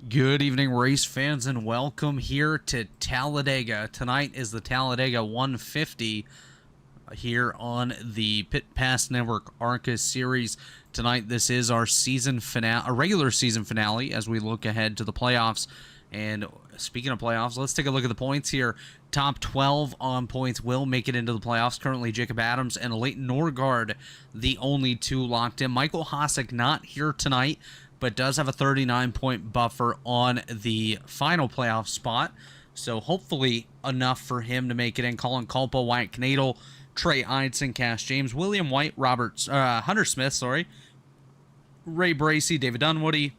Good evening, race fans, and welcome here to Talladega. Tonight is the Talladega 150 here on the Pit Pass Network ARCA series. Tonight, this is our season finale, a regular season finale, as we look ahead to the playoffs. And speaking of playoffs, let's take a look at the points here. Top 12 on points will make it into the playoffs. Currently, Jacob Adams and Leighton Norgard, the only two locked in. Michael Hossack not here tonight, but does have a 39-point buffer on the final playoff spot. So hopefully enough for him to make it in. Colin Culpa, Wyatt Knadel, Trey Eidson, Cash James, William White, Hunter Smith, Ray Bracey, David Dunwoody,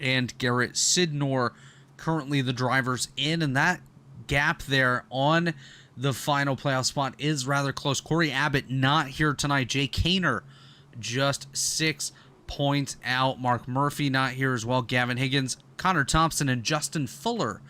and Garrett Sidnor currently the drivers in, and that gap there on the final playoff spot is rather close. Corey Abbott not here tonight. Jay Kaner just 6 points out. Mark Murphy not here as well. Gavin Higgins, Connor Thompson, and Justin Fuller,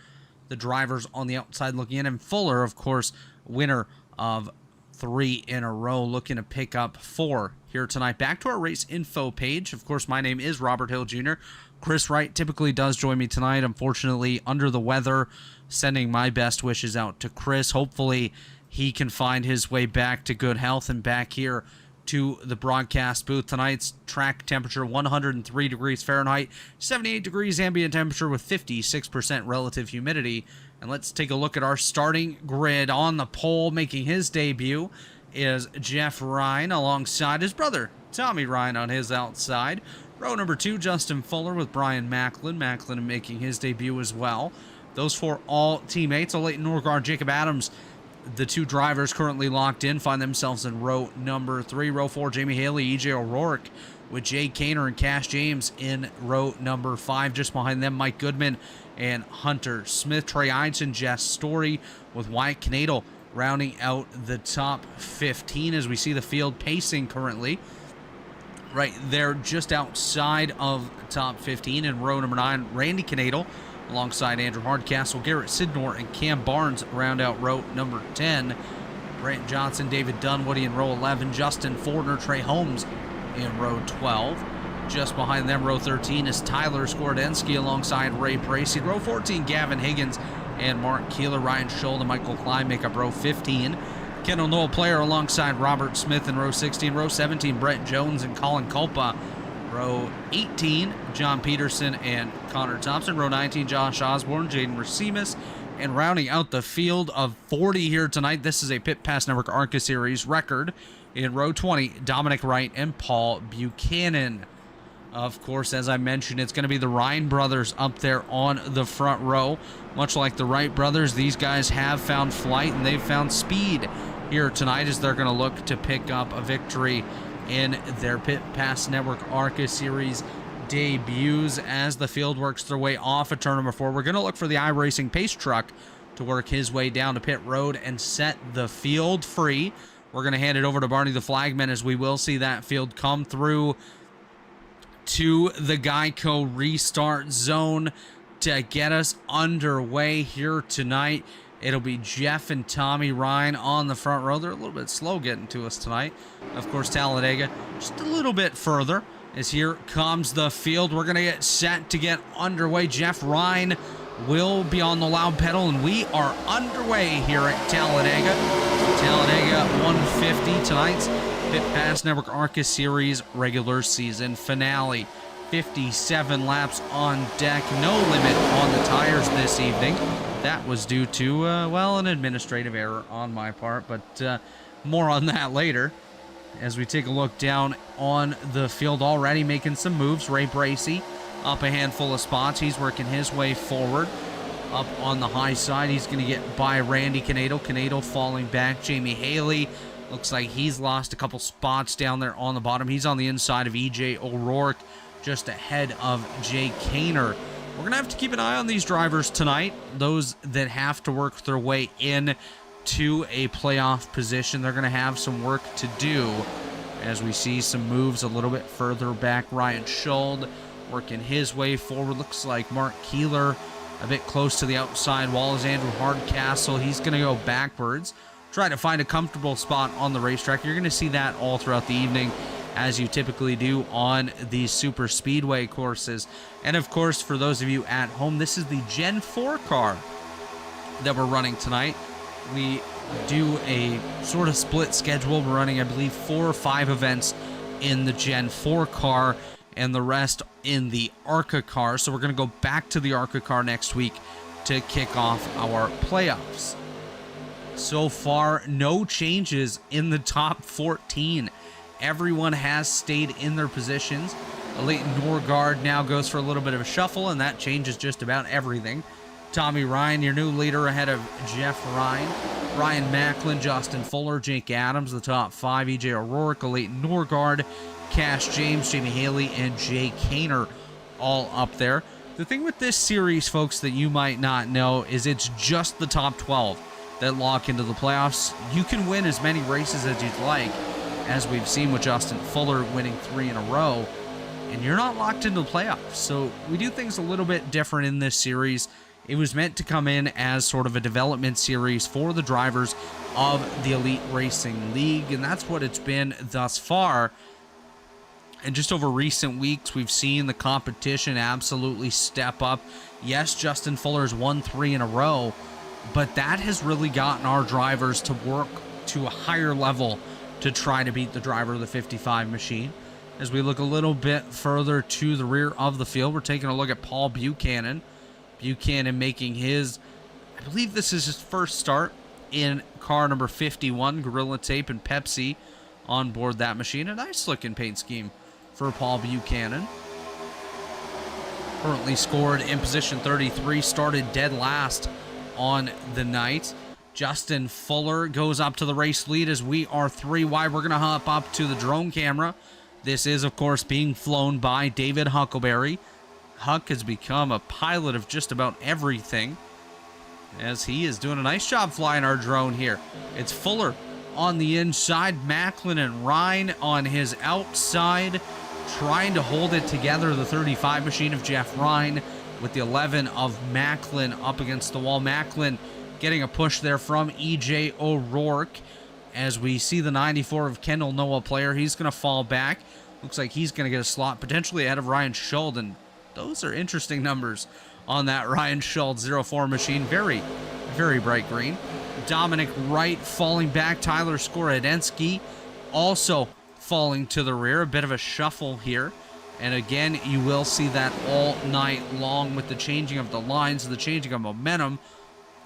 the drivers on the outside looking in. And Fuller, of course, winner of 3 in a row, looking to pick up 4 here tonight. Back to our race info page. Of course, my name is Robert Hill Jr. Chris Wright typically does join me tonight. Unfortunately, under the weather, sending my best wishes out to Chris. Hopefully, he can find his way back to good health and back here to the broadcast booth. Tonight's track temperature 103 degrees Fahrenheit, 78 degrees ambient temperature with 56% relative humidity. And let's take a look at our starting grid. On the pole, making his debut, is Jeff Ryan alongside his brother Tommy Ryan on his outside. Row number 2, Justin Fuller with Brian Macklin. Macklin making his debut as well. Those 4 all teammates. Leighton Norgard, Jacob Adams, the 2 drivers currently locked in, find themselves in row number 3. Row 4, Jamie Haley, EJ O'Rourke with Jay Kaner and Cash James in row number 5. Just behind them, Mike Goodman and Hunter Smith. Trey Eidson, Jess Story with Wyatt Knadel rounding out the top 15 as we see the field pacing currently right there just outside of top 15. In row number 9, Randy Knadel alongside Andrew Hardcastle, Garrett Sidnor, and Cam Barnes round out row number 10. Brant Johnson, David Dunwoody in row 11, Justin Fordner, Trey Holmes in row 12. Just behind them, row 13, is Tyler Skordensky alongside Ray Bracey. Row 14, Gavin Higgins and Mark Keeler. Ryan Scholl and Michael Klein make up row 15. Kendall Noel Player alongside Robert Smith in row 16. Row 17, Brett Jones and Colin Culpa. Row 18, John Peterson and Connor Thompson. Row 19, Josh Osborne, Jaden Racimus. And rounding out the field of 40 here tonight, this is a Pit Pass Network ARCA Series record. In row 20, Dominic Wright and Paul Buchanan. Of course, as I mentioned, it's going to be the Ryan brothers up there on the front row. Much like the Wright brothers, these guys have found flight and they've found speed here tonight as they're going to look to pick up a victory in their Pit Pass Network ARCA Series debuts. As the field works their way off of turn number 4, we're going to look for the iRacing pace truck to work his way down to pit road and set the field free. We're going to hand it over to Barney the Flagman as we will see that field come through to the Geico restart zone to get us underway here tonight. It'll be Jeff and Tommy Ryan on the front row. They're a little bit slow getting to us tonight. Of course, Talladega just a little bit further as here comes the field. We're going to get set to get underway. Jeff Ryan will be on the loud pedal, and we are underway here at Talladega. Talladega 150, tonight's Pit Pass Network ARCA Series regular season finale. 57 laps on deck, no limit on the tires this evening. That was due to, well, an administrative error on my part, but more on that later. As we take a look down on the field, already making some moves. Ray Bracey up a handful of spots. He's working his way forward. Up on the high side, he's going to get by Randy Knadel. Knadel falling back. Jamie Haley looks like he's lost a couple spots down there on the bottom. He's on the inside of EJ O'Rourke, just ahead of Jay Kaner. We're going to have to keep an eye on these drivers tonight, those that have to work their way in to a playoff position. They're going to have some work to do as we see some moves a little bit further back. Ryan Scholl working his way forward. Looks like Mark Keeler a bit close to the outside wall is Andrew Hardcastle. He's going to go backwards, try to find a comfortable spot on the racetrack. You're going to see that all throughout the evening as you typically do on these super speedway courses. And of course, for those of you at home, this is the Gen 4 car that we're running tonight. We do a sort of split schedule. We're running, I believe, 4 or 5 events in the Gen 4 car and the rest in the ARCA car. So we're going to go back to the ARCA car next week to kick off our playoffs. So far, no changes in the top 14. Everyone has stayed in their positions. Leighton Norgard now goes for a little bit of a shuffle, and that changes just about everything. Tommy Ryan, your new leader, ahead of Jeff Ryan. Ryan Macklin, Justin Fuller, Jake Adams, the top 5. EJ O'Rourke, Leighton Norgard, Cash James, Jamie Haley, and Jay Kaner all up there. The thing with this series, folks, that you might not know is it's just the top 12 that lock into the playoffs. You can win as many races as you'd like, as we've seen with Justin Fuller winning 3 in a row, and you're not locked into the playoffs. So we do things a little bit different in this series. It was meant to come in as sort of a development series for the drivers of the Elite Racing League, and that's what it's been thus far. And just over recent weeks, we've seen the competition absolutely step up. Yes, Justin Fuller's won 3 in a row, but that has really gotten our drivers to work to a higher level to try to beat the driver of the 55 machine. As we look a little bit further to the rear of the field, we're taking a look at Paul Buchanan. Buchanan making his, I believe this is his first start in car number 51, Gorilla Tape and Pepsi on board that machine. A nice looking paint scheme for Paul Buchanan. Currently scored in position 33, started dead last on the night. Justin Fuller goes up to the race lead as we are 3 wide. We're going to hop up to the drone camera. This is, of course, being flown by David Huckleberry. Huck has become a pilot of just about everything, as he is doing a nice job flying our drone here. It's Fuller on the inside, Macklin and Ryan on his outside, trying to hold it together. The 35 machine of Jeff Ryan with the 11 of Macklin up against the wall. Macklin getting a push there from EJ O'Rourke, as we see the 94 of Kendall Noah player. He's going to fall back. Looks like he's going to get a slot potentially ahead of Ryan Schulden. Those are interesting numbers on that Ryan Schultz 04 machine. Very, very bright green. Dominic Wright falling back. Tyler Skorodensky also falling to the rear. A bit of a shuffle here. And again, you will see that all night long with the changing of the lines, the changing of momentum,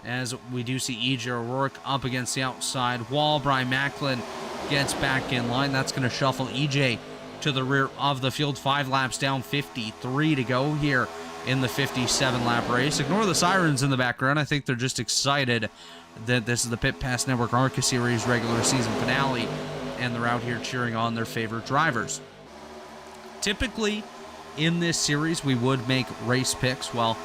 as we do see EJ O'Rourke up against the outside wall. Brian Macklin gets back in line. That's going to shuffle EJ to the rear of the field. 5 laps down, 53 to go here in the 57-lap race. Ignore the sirens in the background. I think they're just excited that this is the Pit Pass Network ARCA Series regular season finale, and they're out here cheering on their favorite drivers. Typically, in this series, we would make race picks. Well,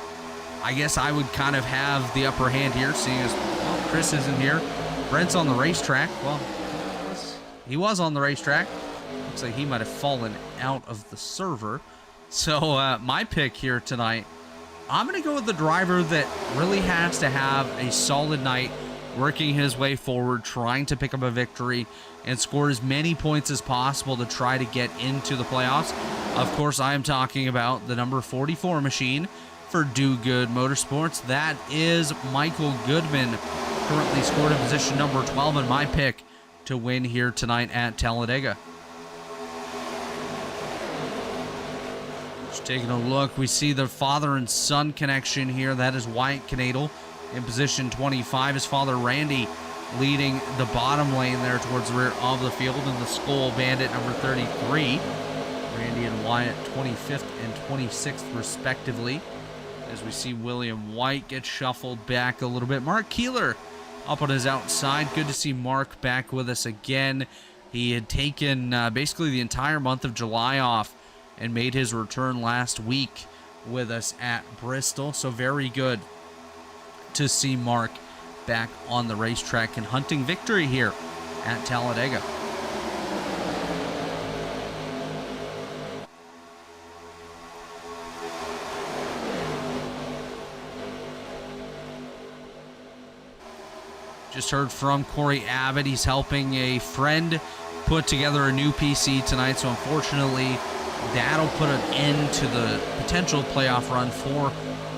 I guess I would kind of have the upper hand here, seeing as, well, Chris isn't here. Brent's on the racetrack. Well, he was on the racetrack. Looks like he might have fallen out of the server. So my pick here tonight, I'm going to go with the driver that really has to have a solid night, working his way forward, trying to pick up a victory and score as many points as possible to try to get into the playoffs. Of course, I am talking about the number 44 machine for Do Good Motorsports. That is Michael Goodman, currently scored in position number 12, and my pick to win here tonight at Talladega. Just taking a look, we see the father and son connection here. That is Wyatt Knadel in position 25. His father, Randy, leading the bottom lane there towards the rear of the field, and the Skull Bandit number 33. Randy and Wyatt 25th and 26th respectively, as we see William White get shuffled back a little bit. Mark Keeler up on his outside. Good to see Mark back with us again. He had taken basically the entire month of July off and made his return last week with us at Bristol. So very good to see Mark back on the racetrack and hunting victory here at Talladega. Just heard from Corey Abbott. He's helping a friend put together a new PC tonight, so unfortunately that'll put an end to the potential playoff run for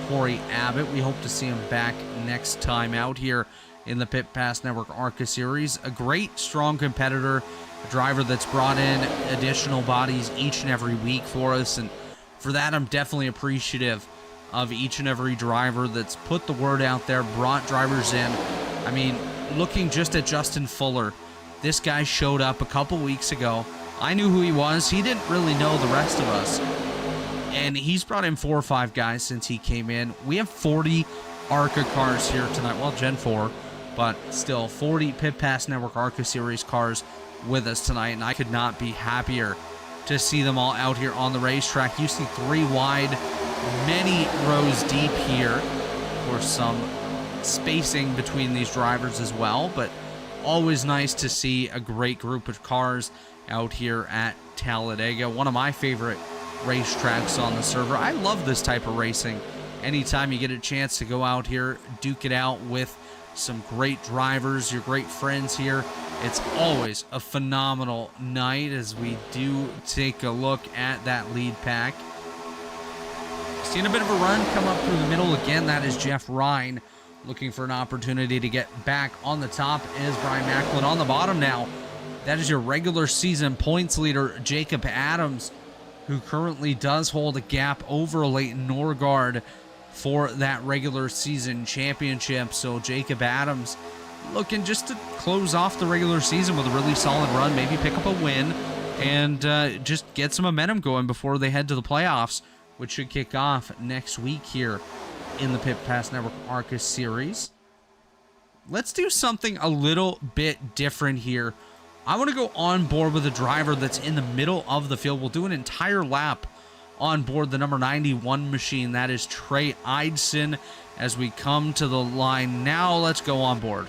Corey Abbott. We hope to see him back next time out here in the Pit Pass Network ARCA Series. A great, strong competitor, a driver that's brought in additional bodies each and every week for us, and for that I'm definitely appreciative of each and every driver that's put the word out there, brought drivers in. I mean, looking just at Justin Fuller, this guy showed up a couple weeks ago. I knew who he was. He didn't really know the rest of us. And he's brought in 4 or 5 guys since he came in. We have 40 ARCA cars here tonight. Well, Gen 4, but still 40 Pit Pass Network ARCA Series cars with us tonight. And I could not be happier to see them all out here on the racetrack. You see 3 wide, many rows deep here. Of course, some spacing between these drivers as well, but always nice to see a great group of cars out here at Talladega, one of my favorite racetracks on the server. I love this type of racing. Anytime you get a chance to go out here, duke it out with some great drivers, your great friends here, it's always a phenomenal night as we do take a look at that lead pack. Seeing a bit of a run come up through the middle again. That is Jeff Ryan looking for an opportunity to get back on the top. Is Brian Macklin on the bottom now? That is your regular season points leader, Jacob Adams, who currently does hold a gap over Leighton Norgard for that regular season championship. So Jacob Adams looking just to close off the regular season with a really solid run, maybe pick up a win, and just get some momentum going before they head to the playoffs, which should kick off next week here in the Pit Pass Network ARCA Series. Let's do something a little bit different here. I want to go on board with a driver that's in the middle of the field. We'll do an entire lap on board the number 91 machine. That is Trey Eidson as we come to the line now. Let's go on board.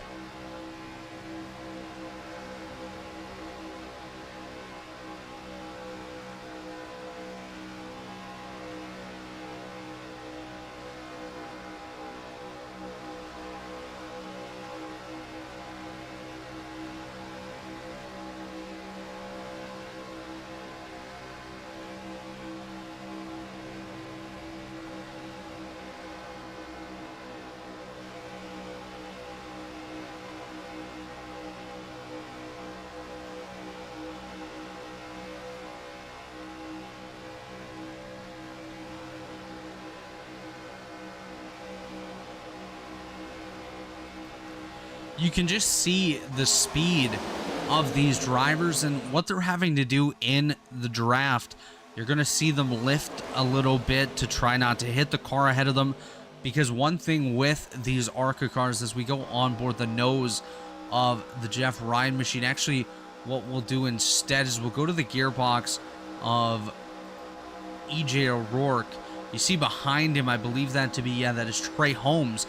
You can just see the speed of these drivers and what they're having to do in the draft. You're going to see them lift a little bit to try not to hit the car ahead of them, because one thing with these ARCA cars as we go on board the nose of the Jeff Ryan machine, actually what we'll do instead is we'll go to the gearbox of EJ O'Rourke. You see behind him, I believe that to be, yeah, that is Trey Holmes.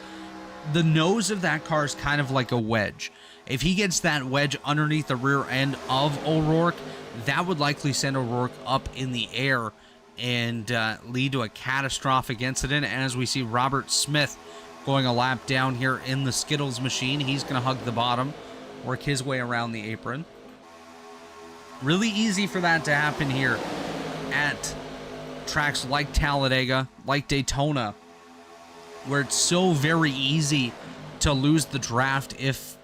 The nose of that car is kind of like a wedge. If he gets that wedge underneath the rear end of O'Rourke, that would likely send O'Rourke up in the air and lead to a catastrophic incident. As we see Robert Smith going a lap down here in the Skittles machine, he's going to hug the bottom, work his way around the apron. Really easy for that to happen here at tracks like Talladega, like Daytona, where it's so very easy to lose the draft if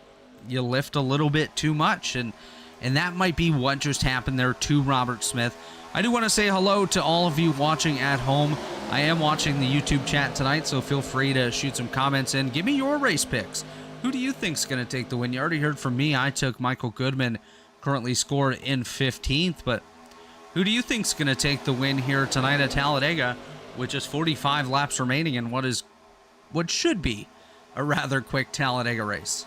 you lift a little bit too much, and that might be what just happened there to Robert Smith. I do want to say hello to all of you watching at home. I am watching the YouTube chat tonight, so feel free to shoot some comments in. Give me your race picks. Who do you think's going to take the win? You already heard from me. I took Michael Goodman, currently scored in 15th, but who do you think's going to take the win here tonight at Talladega with just 45 laps remaining in what should be a rather quick Talladega race?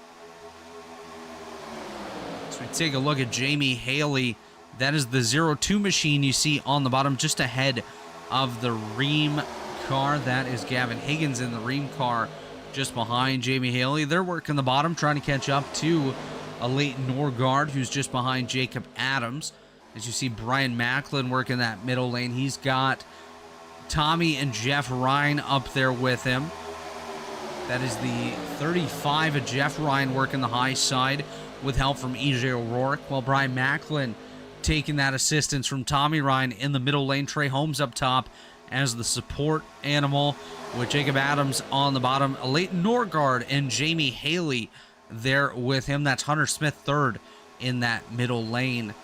So we take a look at Jamie Haley. That is the 02 machine you see on the bottom just ahead of the Ream car. That is Gavin Higgins in the Ream car just behind Jamie Haley. They're working the bottom, trying to catch up to a Leighton Norgard, who's just behind Jacob Adams. As you see Brian Macklin working that middle lane. He's got Tommy and Jeff Ryan up there with him. That is the 35 of Jeff Ryan working the high side with help from E.J. O'Rourke, while Brian Macklin taking that assistance from Tommy Ryan in the middle lane. Trey Holmes up top as the support animal with Jacob Adams on the bottom. Leighton Norgard and Jamie Haley there with him. That's Hunter Smith third in that middle lane.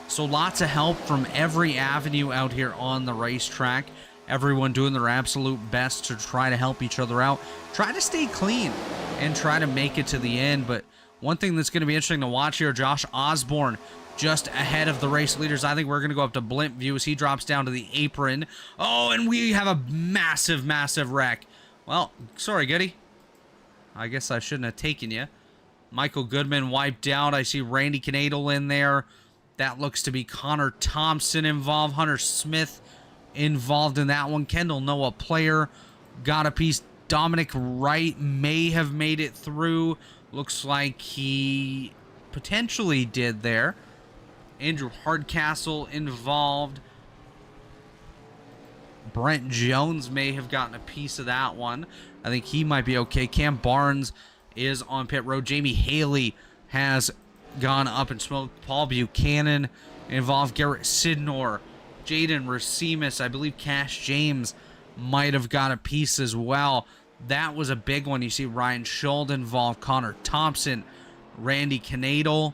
So lots of help from every avenue out here on the racetrack. Everyone doing their absolute best to try to help each other out. Try to stay clean and try to make it to the end. But one thing that's going to be interesting to watch here, Josh Osborne just ahead of the race leaders. I think we're going to go up to blimp view as he drops down to the apron. Oh, and we have a massive, massive wreck. Well, sorry, Goody. I guess I shouldn't have taken you. Michael Goodman wiped out. I see Randy Knadel in there. That looks to be Connor Thompson involved. Hunter Smith involved in that one. Kendall Noah Player got a piece. Dominic Wright may have made it through. Looks like he potentially did there. Andrew Hardcastle involved. Brent Jones may have gotten a piece of that one. I think he might be okay. Cam Barnes is on pit road. Jamie Haley has gone up and smoked. Paul Buchanan involved. Garrett Sidnor, Jaden Racimus, I believe Cash James might have got a piece as well. That was a big one. You see Ryan Schuld involved. Connor Thompson, Randy Knadel.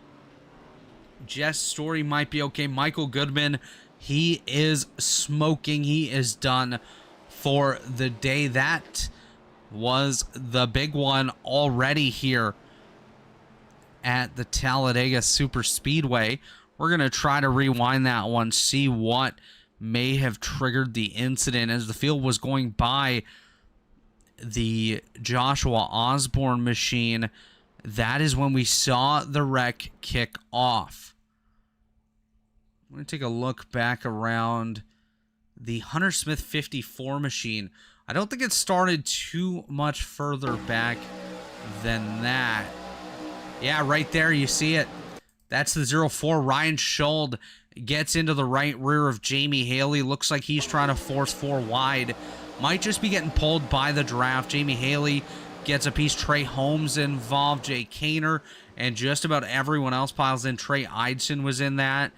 Jess Story might be okay. Michael Goodman, he is smoking. He is done for the day. That was the big one already here at the Talladega Super Speedway. We're going to try to rewind that one, see what may have triggered the incident. As the field was going by the Joshua Osborne machine, that is when we saw the wreck kick off. I'm going to take a look back around the Hunter Smith 54 machine. I don't think it started too much further back than that. Yeah, right there, you see it. That's the 04. Ryan Schuld gets into the right rear of Jamie Haley. Looks like he's trying to force 4 wide. Might just be getting pulled by the draft. Jamie Haley gets a piece. Trey Holmes involved. Jay Kaner. And just about everyone else piles in. Trey Eidson was in that.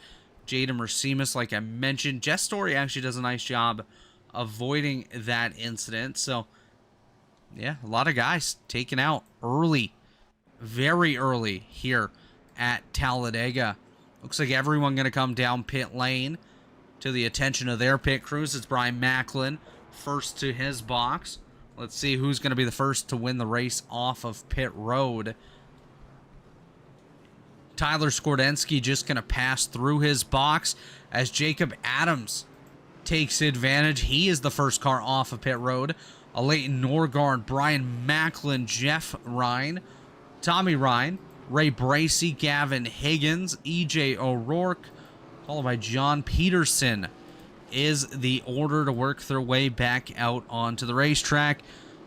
Jaden Racimus, like I mentioned. Jess Story actually does a nice job avoiding that incident. So, yeah, a lot of guys taken out early. Very early here at Talladega. Looks like everyone going to come down pit lane to the attention of their pit crews. It's Brian Macklin first to his box. Let's see who's going to be the first to win the race off of pit road. Tyler Skordensky just going to pass through his box as Jacob Adams takes advantage. He is the first car off of pit road. Leighton Norgard, Brian Macklin, Jeff Ryan, Tommy Ryan, Ray Bracey, Gavin Higgins, E.J. O'Rourke, followed by John Peterson, is the order to work their way back out onto the racetrack,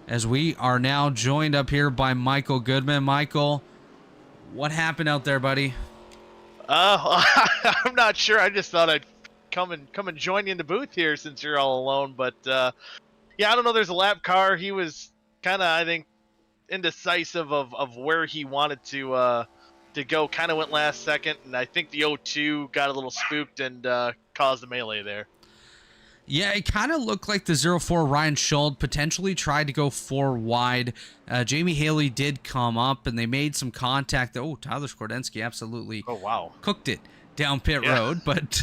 as we are now joined up here by Michael Goodman. Michael, what happened out there, buddy? I'm not sure. I just thought I'd come and join you in the booth here since you're all alone. But yeah, I don't know. There's a lap car. He was kind of, I think, indecisive of where he wanted to go. Kind of went last second, and I think the 02 got a little spooked and caused a melee there. Yeah, it kind of looked like the 04 Ryan Schuld potentially tried to go 4 wide. Jamie Haley did come up, and they made some contact. Oh, Tyler Skordensky absolutely cooked it down pit road. But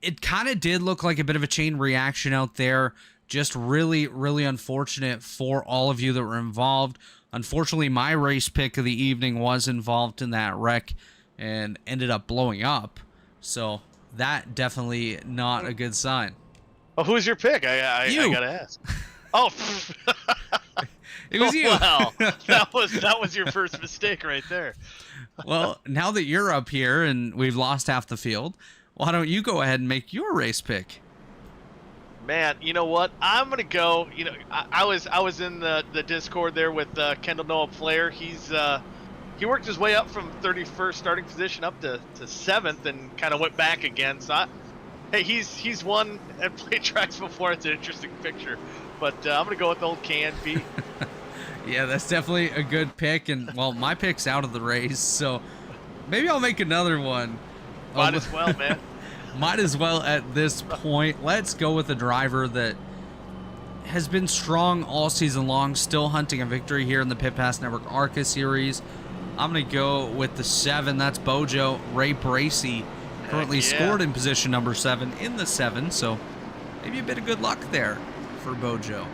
it kind of did look like a bit of a chain reaction out there. Just really, really unfortunate for all of you that were involved. Unfortunately, my race pick of the evening was involved in that wreck and ended up blowing up. So that definitely not a good sign. Well, who's your pick? I gotta ask. Oh, it was you. Wow, that was your first mistake right there. Well, now that you're up here and we've lost half the field, why don't you go ahead and make your race pick? Man, you know what? I'm gonna go. You know, I was in the Discord there with Kendall Noah Player. He worked his way up from 31st starting position up to 7th and kind of went back again. So Hey, he's won and played tracks before. It's an interesting picture, but I'm gonna go with old KNP. Yeah, that's definitely a good pick. And well, my pick's out of the race, so maybe I'll make another one. Might as well, man. Might as well at this point. Let's go with a driver that has been strong all season long, still hunting a victory here in the Pit Pass Network ARCA series. I'm going to go with the 7. That's Bojo. Ray Bracey currently scored in position number 7 in the 7, so maybe a bit of good luck there for Bojo.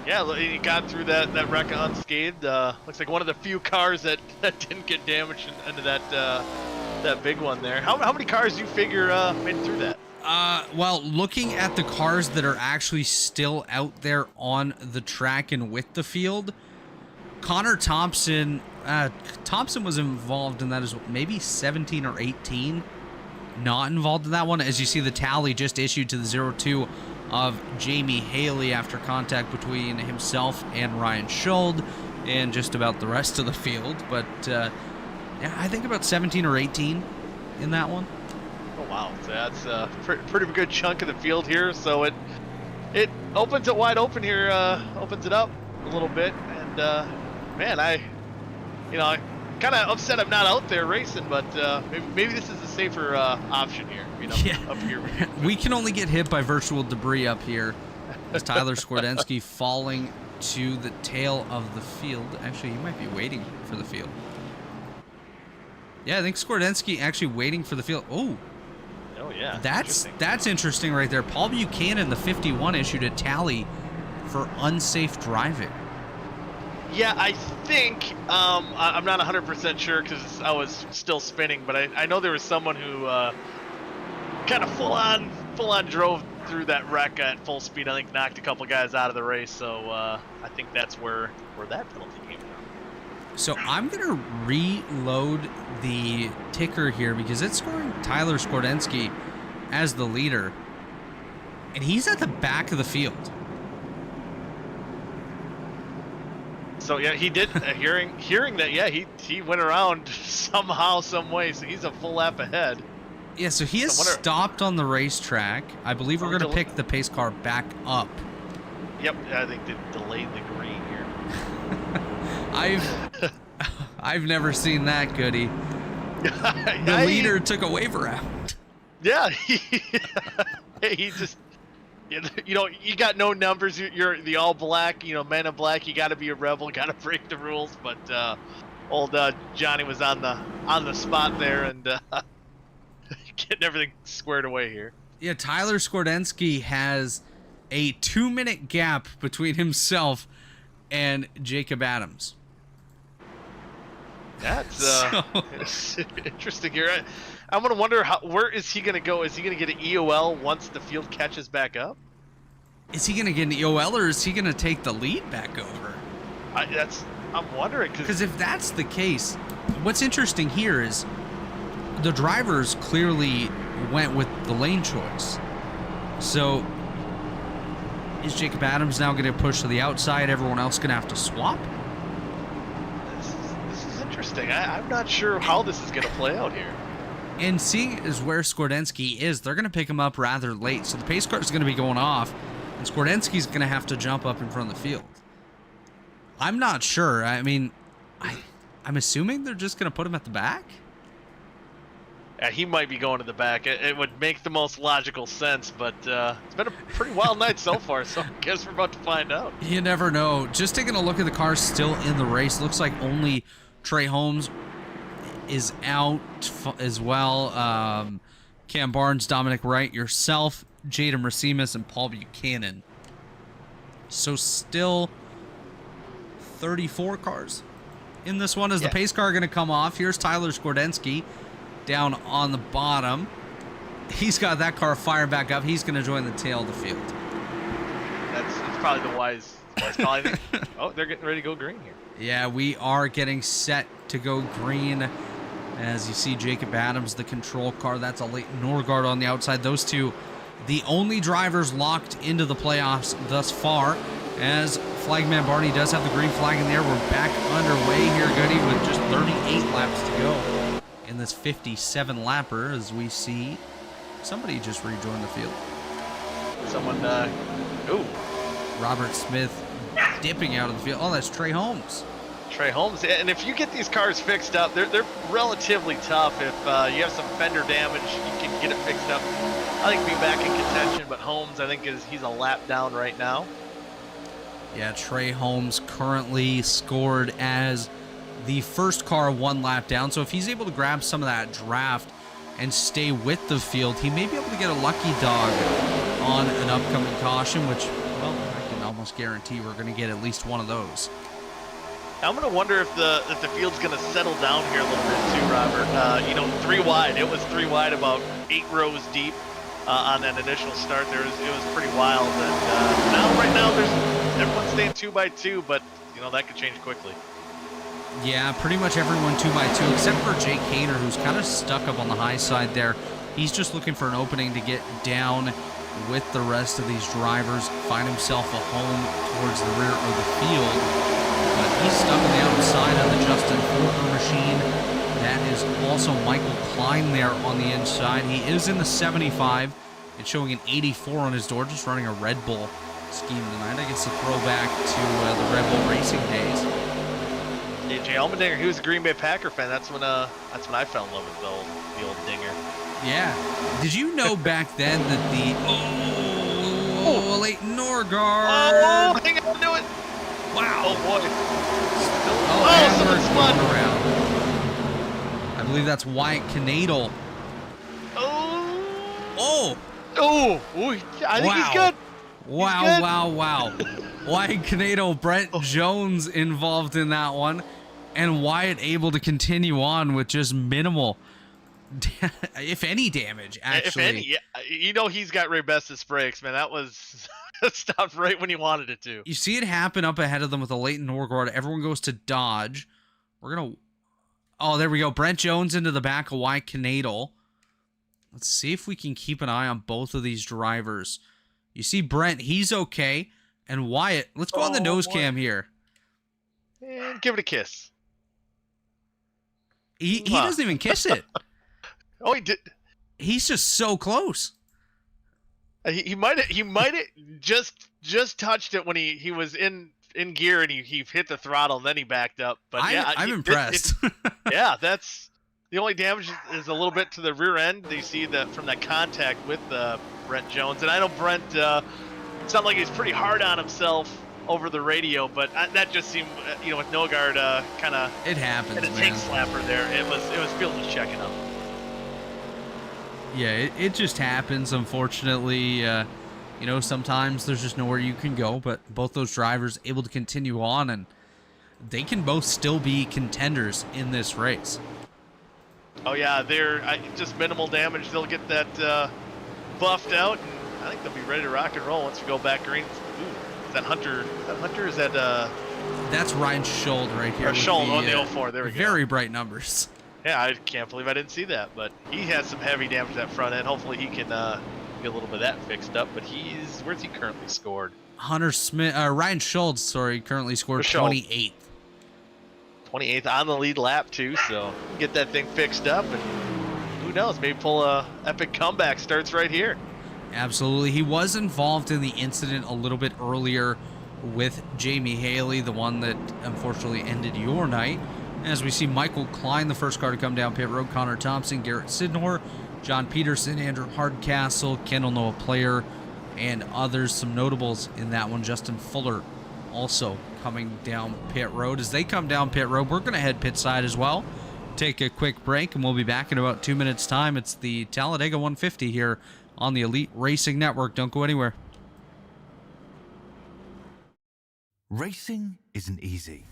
Yeah, he got through that wreck unscathed. Looks like one of the few cars that didn't get damaged into that big one there. How many cars do you figure made it through that? Well, looking at the cars that are actually still out there on the track and with the field, Connor Thompson was involved in that as well. Maybe 17 or 18 not involved in that one. As you see, the tally just issued to the 0-2 of Jamie Haley after contact between himself and Ryan Schuld and just about the rest of the field. But yeah, I think about 17 or 18 in that one. Oh wow, so that's a pretty good chunk of the field here. So it opens it wide open here, opens it up a little bit, and man, I'm kind of upset I'm not out there racing, but maybe this is a safer option here. Yeah. Up here. We can only get hit by virtual debris up here. As Tyler Skordensky falling to the tail of the field. Actually, he might be waiting for the field. Yeah, I think Skordensky actually waiting for the field. Oh yeah. That's interesting right there. Paul Buchanan, the 51, issued a tally for unsafe driving. Yeah, I think I'm not 100% sure because I was still spinning, but I know there was someone who kind of full on drove through that wreck at full speed. I think knocked a couple guys out of the race, so I think that's where that penalty came from. So I'm gonna reload the ticker here because it's scoring Tyler Skordensky as the leader, and he's at the back of the field. So yeah, he did. Hearing that, yeah, he went around somehow, some way. So he's a full lap ahead. Yeah, so he has stopped on the racetrack. I believe we're going to pick the pace car back up. Yep, I think they delayed the green here. I've never seen that, Goody. The leader took a waiver out. Yeah, he just, you got no numbers. You're the all black, men in black. You got to be a rebel. Got to break the rules. But old Johnny was on the spot there and. Getting everything squared away here. Yeah, Tyler Skordensky has a 2-minute gap between himself and Jacob Adams. That's interesting here. I'm gonna wonder where is he gonna go? Is he gonna get an EOL once the field catches back up? Is he gonna get an EOL or is he gonna take the lead back over? I'm wondering because if that's the case, what's interesting here is. The drivers clearly went with the lane choice. So is Jacob Adams now going to push to the outside? Everyone else going to have to swap? This is interesting. I'm not sure how this is going to play out here. And seeing as where Skordensky is, they're going to pick him up rather late. So the pace car is going to be going off, and Skordensky's going to have to jump up in front of the field. I'm not sure. I mean, I'm assuming they're just going to put him at the back? He might be going to the back. It would make the most logical sense, but it's been a pretty wild night so far, so I guess we're about to find out. You never know. Just taking a look at the cars still in the race, looks like only Trey Holmes is out as well. Cam Barnes, Dominic Wright, yourself, Jaden Racimus, and Paul Buchanan. So still 34 cars in this one. Is the pace car going to come off? Here's Tyler Skordensky. Down on the bottom. He's got that car firing back up. He's going to join the tail of the field. That's probably the wise call, I think. Oh, they're getting ready to go green here. Yeah, we are getting set to go green. As you see, Jacob Adams, the control car. That's a late Norgard on the outside. Those two, the only drivers locked into the playoffs thus far. As Flagman Barney does have the green flag in there. We're back underway here, Goody, with just 38 laps to go. In this 57 lapper, as we see somebody just rejoined the field. Someone, ooh. Robert Smith dipping out of the field. Oh, that's Trey Holmes. Trey Holmes. And if you get these cars fixed up, they're relatively tough. If you have some fender damage, you can get it fixed up. I think be back in contention, but Holmes, I think, he's a lap down right now. Yeah, Trey Holmes currently scored as the first car 1 lap down. So if he's able to grab some of that draft and stay with the field, he may be able to get a lucky dog on an upcoming caution, which, well, I can almost guarantee we're going to get at least one of those. I'm going to wonder if the field's going to settle down here a little bit too, Robert. You know, 3 wide. It was 3 wide, about 8 rows deep on that initial start. It was pretty wild. And right now, everyone's staying 2 by 2, but you know that could change quickly. Yeah, pretty much everyone 2 by 2, except for Jake Hayner, who's kind of stuck up on the high side there. He's just looking for an opening to get down with the rest of these drivers, find himself a home towards the rear of the field. But he's stuck on the outside of the Justin Fortner machine. That is also Michael Klein there on the inside. He is in the 75. It's showing an 84 on his door, just running a Red Bull scheme tonight. I guess a throwback to the Red Bull racing days. Yeah, Jay Allmendinger, he was a Green Bay Packer fan. That's when I fell in love with the old dinger. Yeah. Did you know back then that the Leighton Norgard? Oh, hang on to it. Wow. Oh boy. Oh, someone spun around. I believe that's Wyatt Knadel. Oh. I think he's good. Wow. Wyatt Knadel, Brent Jones involved in that one, and Wyatt able to continue on with just minimal, if any, damage, actually. If any, yeah, you know he's got Ray Best's brakes, man. That was stopped right when he wanted it to. You see it happen up ahead of them with the Leighton Norgard. Everyone goes to dodge. Oh, there we go. Brent Jones into the back of Wyatt Knadel. Let's see if we can keep an eye on both of these drivers. You see Brent, he's okay. And Wyatt, let's go on the nose cam here. And give it a kiss. He doesn't even kiss it. Oh, he did. He's just so close. He might have just touched it when he was in gear and he hit the throttle and then he backed up. But yeah, I'm impressed. Yeah, that's the only damage is a little bit to the rear end. You see that from that contact with Brent Jones, and I know Brent. It sounded like he's pretty hard on himself over the radio, but that just seemed, with Norgard kind of. It happens, and a tank slapper there. It was field just checking up. Yeah, it just happens. Unfortunately, sometimes there's just nowhere you can go. But both those drivers able to continue on, and they can both still be contenders in this race. Oh yeah, they're just minimal damage. They'll get that buffed out, and I think they'll be ready to rock and roll once we go back green. Ooh, is that Hunter? Is that Hunter? Is that That's Ryan Schold right here. Or Schold on the 04. There we go. Very bright numbers. Yeah, I can't believe I didn't see that. But he has some heavy damage to that front end. Hopefully he can get a little bit of that fixed up. But where's he currently scored? Ryan Schultz, currently scored 28th. 28th on the lead lap too. So get that thing fixed up, and who knows? Maybe pull a epic comeback. Starts right here. Absolutely. He was involved in the incident a little bit earlier with Jamie Haley, the one that unfortunately ended your night. As we see Michael Klein, the first car to come down pit road, Connor Thompson, Garrett Sidnor, John Peterson, Andrew Hardcastle, Kendall Noah Player, and others. Some notables in that one. Justin Fuller also coming down pit road. As they come down pit road, we're going to head pit side as well. Take a quick break, and we'll be back in about 2 minutes' time. It's the Talladega 150 here on the Elite Racing Network. Don't go anywhere. Racing isn't easy,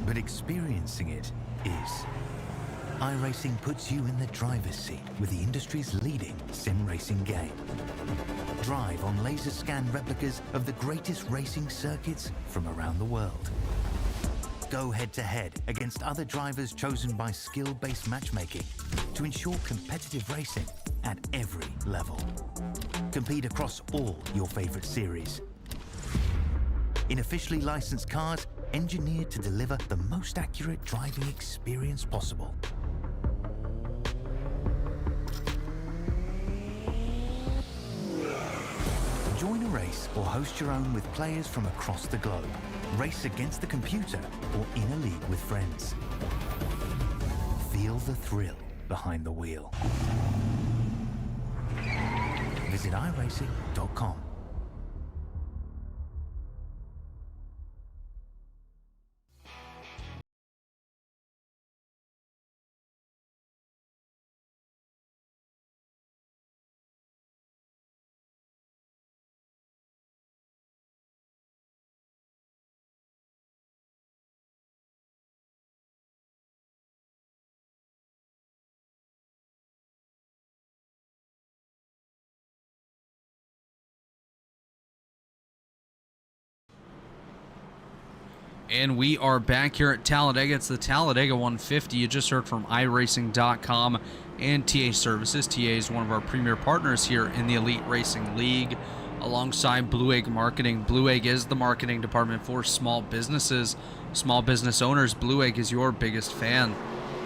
but experiencing it is. iRacing puts you in the driver's seat with the industry's leading sim racing game. Drive on laser scan replicas of the greatest racing circuits from around the world. Go head-to-head against other drivers chosen by skill-based matchmaking to ensure competitive racing at every level. Compete across all your favorite series. In officially licensed cars, engineered to deliver the most accurate driving experience possible. race or host your own with players from across the globe. Race against the computer or in a league with friends. Feel the thrill behind the wheel. Visit iRacing.com. And we are back here at Talladega. It's the Talladega 150. You just heard from iRacing.com and TA Services. TA is one of our premier partners here in the Elite Racing League, alongside Blue Egg Marketing. Blue Egg is the marketing department for small businesses, small business owners. Blue Egg is your biggest fan.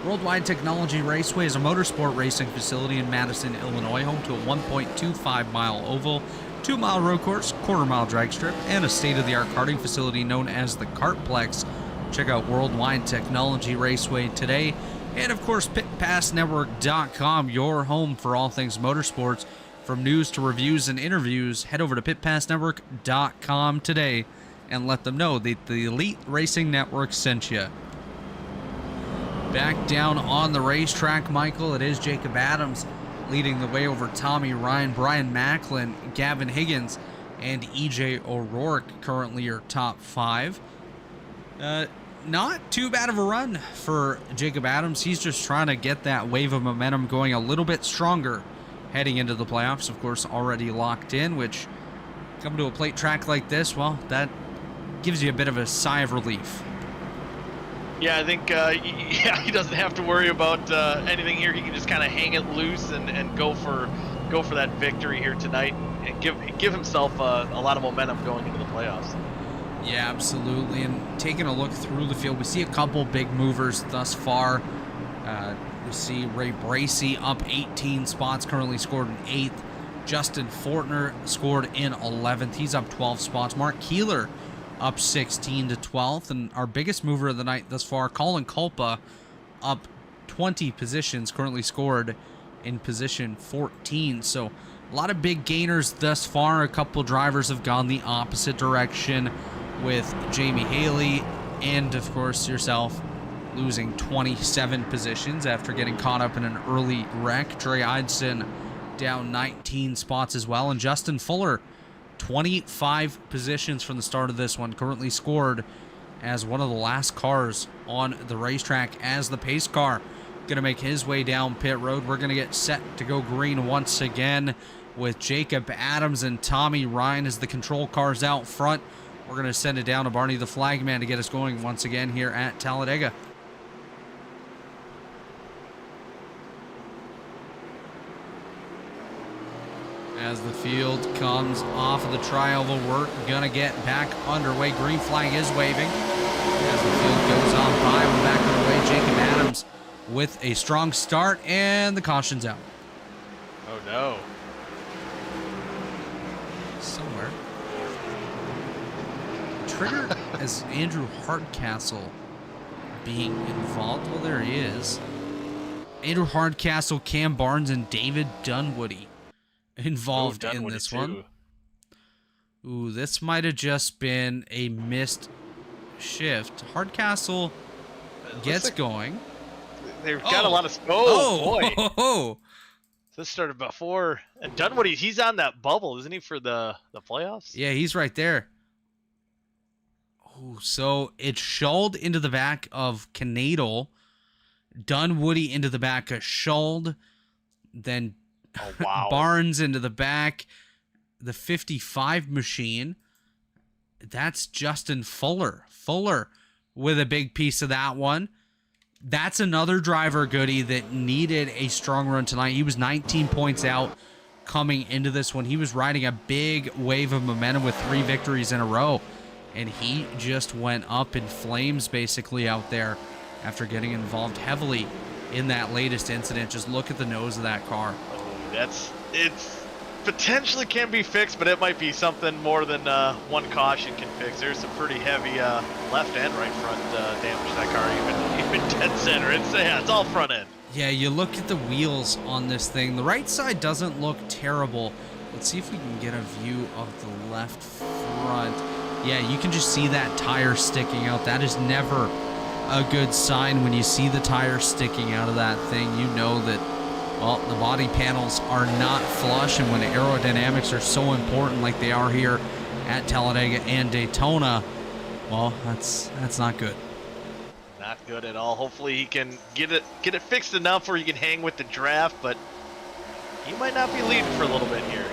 Worldwide Technology Raceway is a motorsport racing facility in Madison, Illinois, home to a 1.25-mile oval, 2-mile road course, quarter-mile drag strip, and a state-of-the-art karting facility known as the Kartplex. Check out Worldwide Technology Raceway today. And, of course, PitPassNetwork.com, your home for all things motorsports. From news to reviews and interviews, head over to PitPassNetwork.com today and let them know that the Elite Racing Network sent you. Back down on the racetrack, Michael, it is Jacob Adams leading the way over Tommy Ryan, Brian Macklin, Gavin Higgins, and EJ O'Rourke currently your top 5. Not too bad of a run for Jacob Adams. He's just trying to get that wave of momentum going a little bit stronger heading into the playoffs. Of course, already locked in, which, coming to a plate track like this, well, that gives you a bit of a sigh of relief. Yeah, I think he doesn't have to worry about anything here. He can just kind of hang it loose and go for that victory here tonight and give himself a lot of momentum going into the playoffs. Yeah, absolutely. And taking a look through the field, we see a couple big movers thus far. We see Ray Bracey up 18 spots, currently scored in 8th. Justin Fortner scored in 11th. He's up 12 spots. Mark Keeler up 16 to 12th. And our biggest mover of the night thus far, Colin Culpa, up 20 positions, currently scored in position 14. So a lot of big gainers thus far. A couple drivers have gone the opposite direction, with Jamie Haley and, of course, yourself losing 27 positions after getting caught up in an early wreck. Trey Eidson down 19 spots as well. And Justin Fuller, 25 positions from the start of this one, currently scored as one of the last cars on the racetrack as the pace car. Going to make his way down pit road. We're going to get set to go green once again with Jacob Adams and Tommy Ryan as the control cars out front. We're going to send it down to Barney the Flagman to get us going once again here at Talladega. As the field comes off of the tri-oval, we're going to get back underway. Green flag is waving. As the field goes on by, we're back underway. Jacob Adams with a strong start, and the caution's out. Oh, no. Somewhere. Triggered as Andrew Hardcastle being involved. Well, there he is. Andrew Hardcastle, Cam Barnes, and David Dunwoody involved in this one. Ooh, this might have just been a missed shift. Hardcastle gets going. They've got a lot of... boy. This started before. And Dunwoody, he's on that bubble, isn't he, for the playoffs? Yeah, he's right there. Oh, so it Schuld into the back of Canadal. Dunwoody into the back of Schuld. Then Barnes into the back. The 55 machine. That's Justin Fuller. Fuller with a big piece of that one. That's another driver, Goody, that needed a strong run tonight. He was 19 points out coming into this one. He was riding a big wave of momentum with 3 victories in a row. And he just went up in flames basically out there after getting involved heavily in that latest incident. Just look at the nose of that car. It's potentially can be fixed, but it might be something more than one caution can fix. There's some pretty heavy left and right front damage to that car, even dead center. It's all front end. Yeah, you look at the wheels on this thing. The right side doesn't look terrible. Let's see if we can get a view of the left front. Yeah, you can just see that tire sticking out. That is never a good sign when you see the tire sticking out of that thing. You know that, well, the body panels are not flush, and when aerodynamics are so important like they are here at Talladega and Daytona, well, that's not good. Not good at all. Hopefully he can get it fixed enough where he can hang with the draft, but he might not be leading for a little bit here.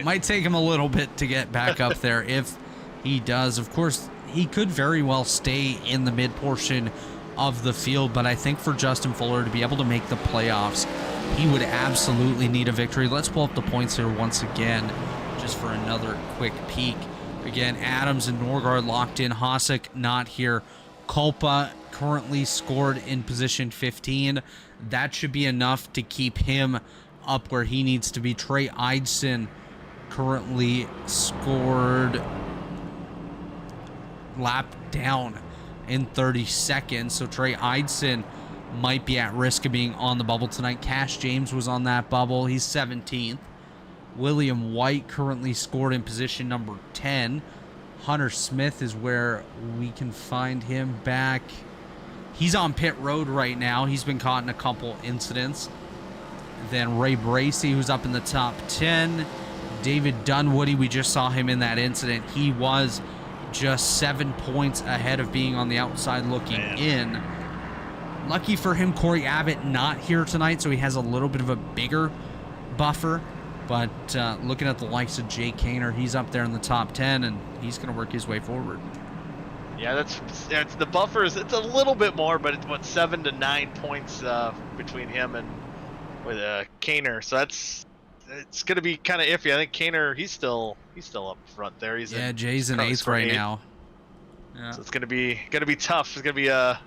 Might take him a little bit to get back up there if he does. Of course, he could very well stay in the mid portion of the field, but I think for Justin Fuller to be able to make the playoffs, he would absolutely need a victory. Let's pull up the points here once again, just for another quick peek. Again, Adams and Norgard locked in. Hasek not here. Culpa currently scored in position 15. That should be enough to keep him up where he needs to be. Trey Eidson currently scored lap down in 32nd, so Trey Eidson might be at risk of being on the bubble tonight. Cash James was on that bubble. He's 17th. William White currently scored in position number 10. Hunter Smith is where we can find him back. He's on pit road right now. He's been caught in a couple incidents. Then Ray Bracey, who's up in the top 10. David Dunwoody, we just saw him in that incident. He was just 7 points ahead of being on the outside looking in. Lucky for him, Corey Abbott not here tonight, so he has a little bit of a bigger buffer. But looking at the likes of Jay Kaner, he's up there in the top 10, and he's going to work his way forward. Yeah, that's the buffers. It's a little bit more, but it's what 7 to 9 points between him and with Kaner. So it's going to be kind of iffy. I think Kaner, he's still up front there. Jay's in 8th right now. Yeah. So it's going to be tough. It's going to be a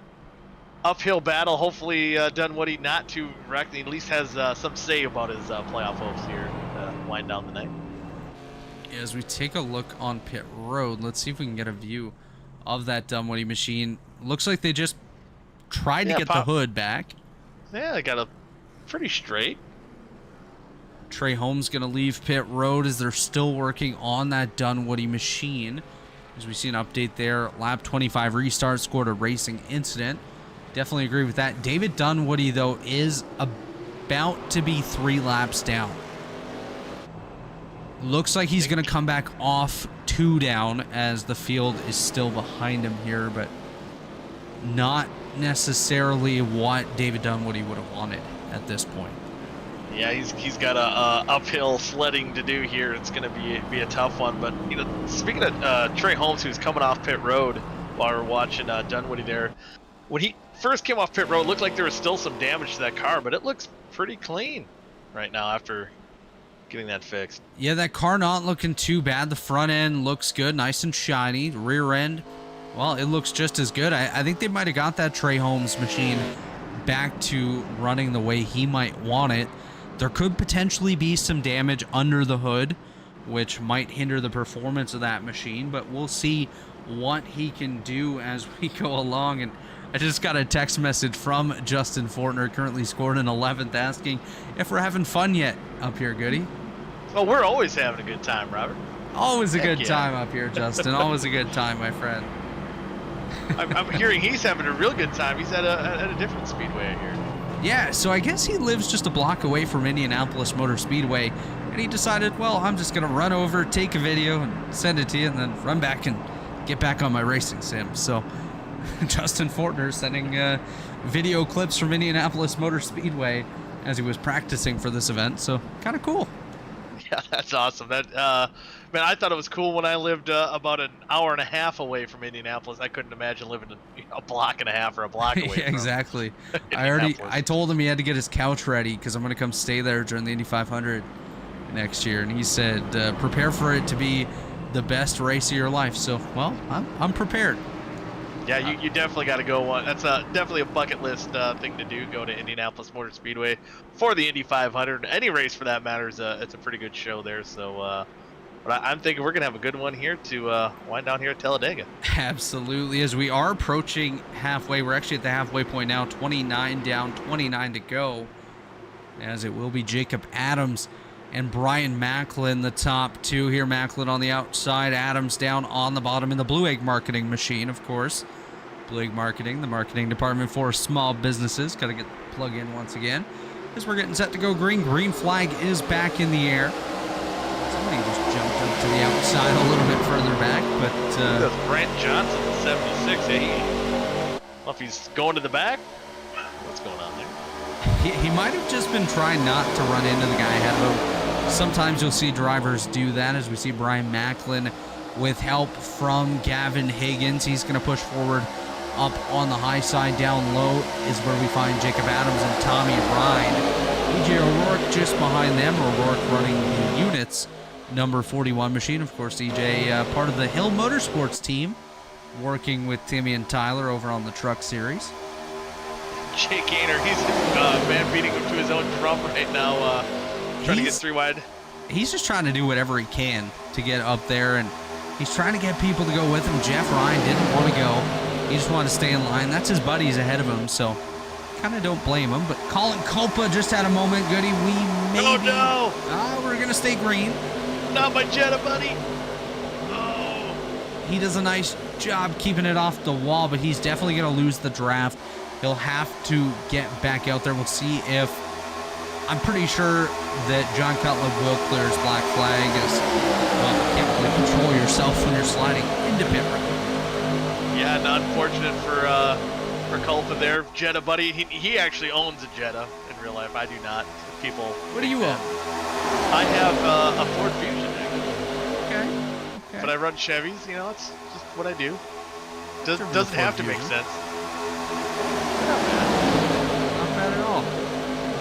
uphill battle. Hopefully Dunwoody not too wrecked. He at least has some say about his playoff hopes here wind down the night. As we take a look on pit road, let's see if we can get a view of that Dunwoody machine. Looks like they just tried to get the hood back. Yeah, they got a pretty straight. Trey Holmes going to leave pit road as they're still working on that Dunwoody machine. As we see an update there, lap 25 restart, scored a racing incident. Definitely agree with that. David Dunwoody, though, is about to be 3 laps down. Looks like he's going to come back off 2 down as the field is still behind him here, but not necessarily what David Dunwoody would have wanted at this point. Yeah, he's got a uphill sledding to do here. It's going to be a tough one. But speaking of Trey Holmes, who's coming off pit road while we're watching Dunwoody there, when he first came off pit road, it looked like there was still some damage to that car, but it looks pretty clean right now after getting that fixed. Yeah, that car not looking too bad. The front end looks good, nice and shiny. The rear end, well, it looks just as good. I think they might have got that Trey Holmes machine back to running the way he might want it. There could potentially be some damage under the hood, which might hinder the performance of that machine, but we'll see what he can do as we go along. And I just got a text message from Justin Fortner, currently scored in 11th, asking if we're having fun yet up here, Goody. Well, we're always having a good time, Robert. Always a good time up here, Justin. Always a good time, my friend. I'm hearing he's having a real good time. He's at a different speedway, I hear. Yeah, so I guess he lives just a block away from Indianapolis Motor Speedway, and he decided, well, I'm just going to run over, take a video, and send it to you, and then run back and get back on my racing sim. So Justin Fortner sending video clips from Indianapolis Motor Speedway as he was practicing for this event, so kind of cool. Yeah, that's awesome. That man, I thought it was cool when I lived about an hour and a half away from Indianapolis. I couldn't imagine living a block and a half or a block away. Yeah, exactly. I told him he had to get his couch ready because I'm going to come stay there during the Indy 500 next year, and he said prepare for it to be the best race of your life. So, well, I'm prepared. Yeah, you definitely got to go one. That's definitely a bucket list thing to do. Go to Indianapolis Motor Speedway for the Indy 500. Any race for that matter is it's a pretty good show there. So, but I'm thinking we're gonna have a good one here to wind down here at Talladega. Absolutely. As we are approaching halfway, we're actually at the halfway point now. 29 down, 29 to go. As it will be Jacob Adams and Brian Macklin, the top two here. Macklin on the outside, Adams down on the bottom in the Blue Egg Marketing machine, of course. Blue Egg Marketing, the marketing department for small businesses. Got to get the plug in once again. As we're getting set to go green, green flag is back in the air. Somebody just jumped up to the outside a little bit further back, but... That's Brant Johnson, 76. I don't know if he's going to the back. What's going on there? He might have just been trying not to run into the guy ahead of him. Sometimes you'll see drivers do that, as we see Brian Macklin with help from Gavin Higgins. He's going to push forward up on the high side. Down low is where we find Jacob Adams and Tommy Ryan. EJ O'Rourke just behind them. O'Rourke running the units number 41 machine. Of course, EJ part of the Hill Motorsports team, working with Timmy and Tyler over on the Truck Series. Jake Gaynor, he's man beating him to his own drum right now, trying to get 3 wide. He's just trying to do whatever he can to get up there, and he's trying to get people to go with him. Jeff Ryan didn't want to go. He just wanted to stay in line. That's his buddies ahead of him, so kind of don't blame him. But Colin Culpa just had a moment, Goody. We maybe... Oh, no! We're going to stay green. Not my Jetta, buddy! Oh! He does a nice job keeping it off the wall, but he's definitely going to lose the draft. He'll have to get back out there. We'll see if... I'm pretty sure that John Cutler will clear his black flag, as well, you can't really control yourself when you're sliding into pit road. Yeah, not unfortunate for Culpa there. Jetta, buddy, he actually owns a Jetta in real life. I do not. People. What do you own? I have a Ford Fusion, actually. Okay. But I run Chevys. You know, it's just what I do. Doesn't have to make sense. Not bad at all.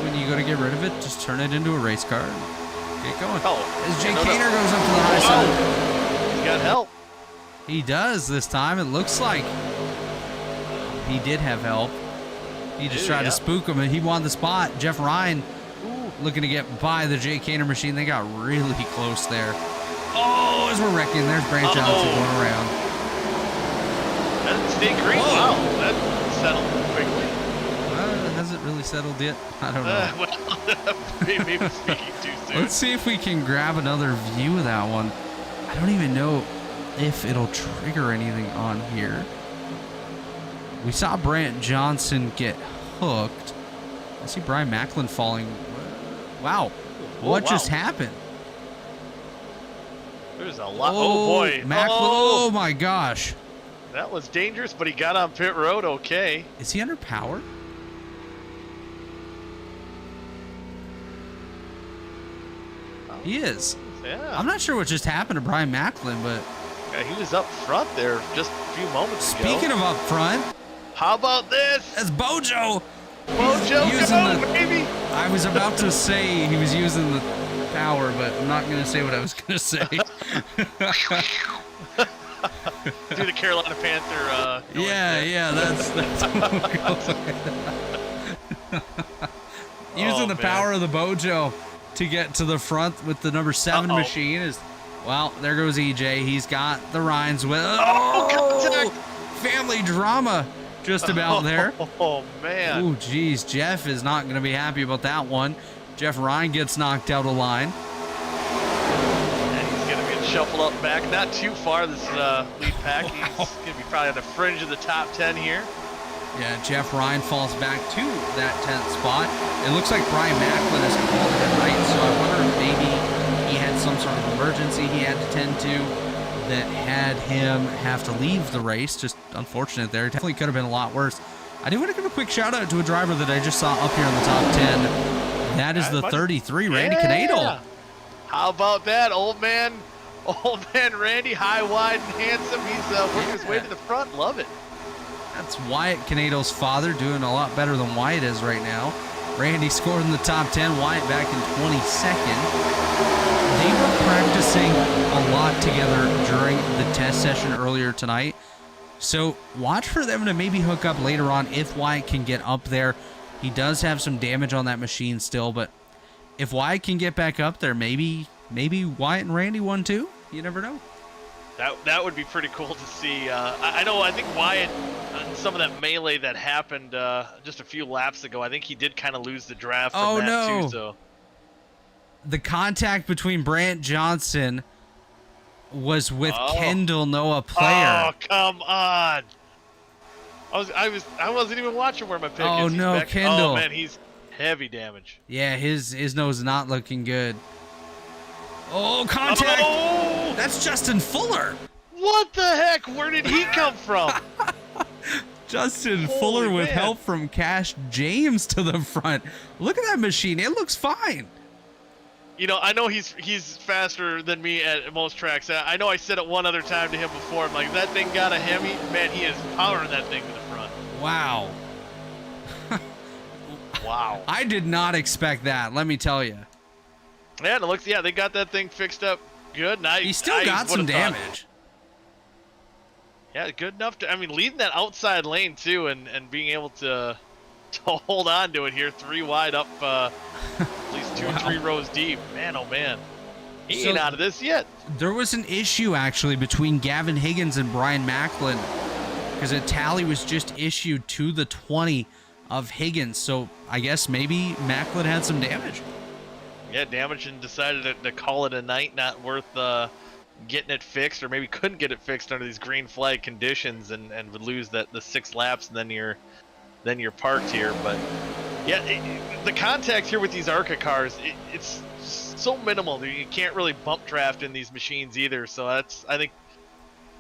When you go to get rid of it, just turn it into a race car and get going. Oh, as Jake Gaynor goes up to the high side. He's got help. He does this time. It looks like he did have help. He just tried to spook him, and he won the spot. Jeff Ryan looking to get by the Jake Gaynor machine. They got really close there. Oh, as we're wrecking, there's Brant Johnson going around. That's stay green. Wow, that settled quickly. Has it really settled yet? I don't know. Well, maybe speaking too soon. Let's see if we can grab another view of that one. I don't even know if it'll trigger anything on here. We saw Brant Johnson get hooked. I see Brian Macklin falling. Wow. What just happened? There's a lot. Oh, boy. Macklin. Oh, my gosh. That was dangerous, but he got on pit road okay. Is he under power? He is. Yeah. I'm not sure what just happened to Brian Macklin, but... Yeah, he was up front there just a few moments ago. Speaking of up front... How about this? That's Bojo! Bojo, baby! I was about to say he was using the power, but I'm not going to say what I was going to say. Do the Carolina Panther. Yeah, that's using the power of the Bojo to get to the front with the number 7 machine is, well, there goes EJ. He's got the Ryans with family drama just about there. Oh man. Oh geez, Jeff is not going to be happy about that one. Jeff Ryan gets knocked out of line. And he's going to get shuffled up back, not too far. This lead pack. He's going to be probably on the fringe of the top 10 here. Yeah, Jeff Ryan falls back to that 10th spot. It looks like Brian Macklin has called it at night, so I wonder if maybe he had some sort of emergency he had to tend to that had him have to leave the race. Just unfortunate there. Definitely could have been a lot worse. I do want to give a quick shout out to a driver that I just saw up here in the top 10. That is the 33, Randy Canadal. How about that, old man Randy, high, wide, and handsome. He's working his way to the front. Love it. That's Wyatt Canadal's father, doing a lot better than Wyatt is right now. Randy scored in the top 10, Wyatt back in 22nd. They were practicing a lot together during the test session earlier tonight. So watch for them to maybe hook up later on if Wyatt can get up there. He does have some damage on that machine still, but if Wyatt can get back up there, maybe Wyatt and Randy won too. You never know. That would be pretty cool to see. I think Wyatt, some of that melee that happened just a few laps ago, I think he did kind of lose the draft from that too. So the contact between Brant Johnson was with Kendall Noah Player. Oh, come on. I wasn't even watching where my pick is. Oh, He's no, back. Kendall. Oh, man, he's heavy damage. Yeah, his nose is not looking good. Oh, contact! Oh! That's Justin Fuller. What the heck? Where did he come from? Justin Holy Fuller with man. help from Cash James to the front. Look at that machine. It looks fine. You know, I know he's faster than me at most tracks. I know I said it one other time to him before. I'm like, that thing got a Hemi. Man, he is powering that thing to the front. Wow. Wow. I did not expect that, let me tell you. Yeah, it looks. Yeah, they got that thing fixed up good. And He still got some damage. Yeah, good enough to. I mean, leading that outside lane too, and being able to hold on to it here, 3 wide up, at least 2 or 3 rows deep. Man, oh man, he ain't out of this yet. There was an issue actually between Gavin Higgins and Brian Macklin because a tally was just issued to the 20 of Higgins. So I guess maybe Macklin had some damage. Yeah, damage and decided to call it a night, not worth getting it fixed, or maybe couldn't get it fixed under these green flag conditions, and would lose the 6 laps, and then you're parked here. But yeah, the contact here with these ARCA cars, it's so minimal. You can't really bump draft in these machines either. So I think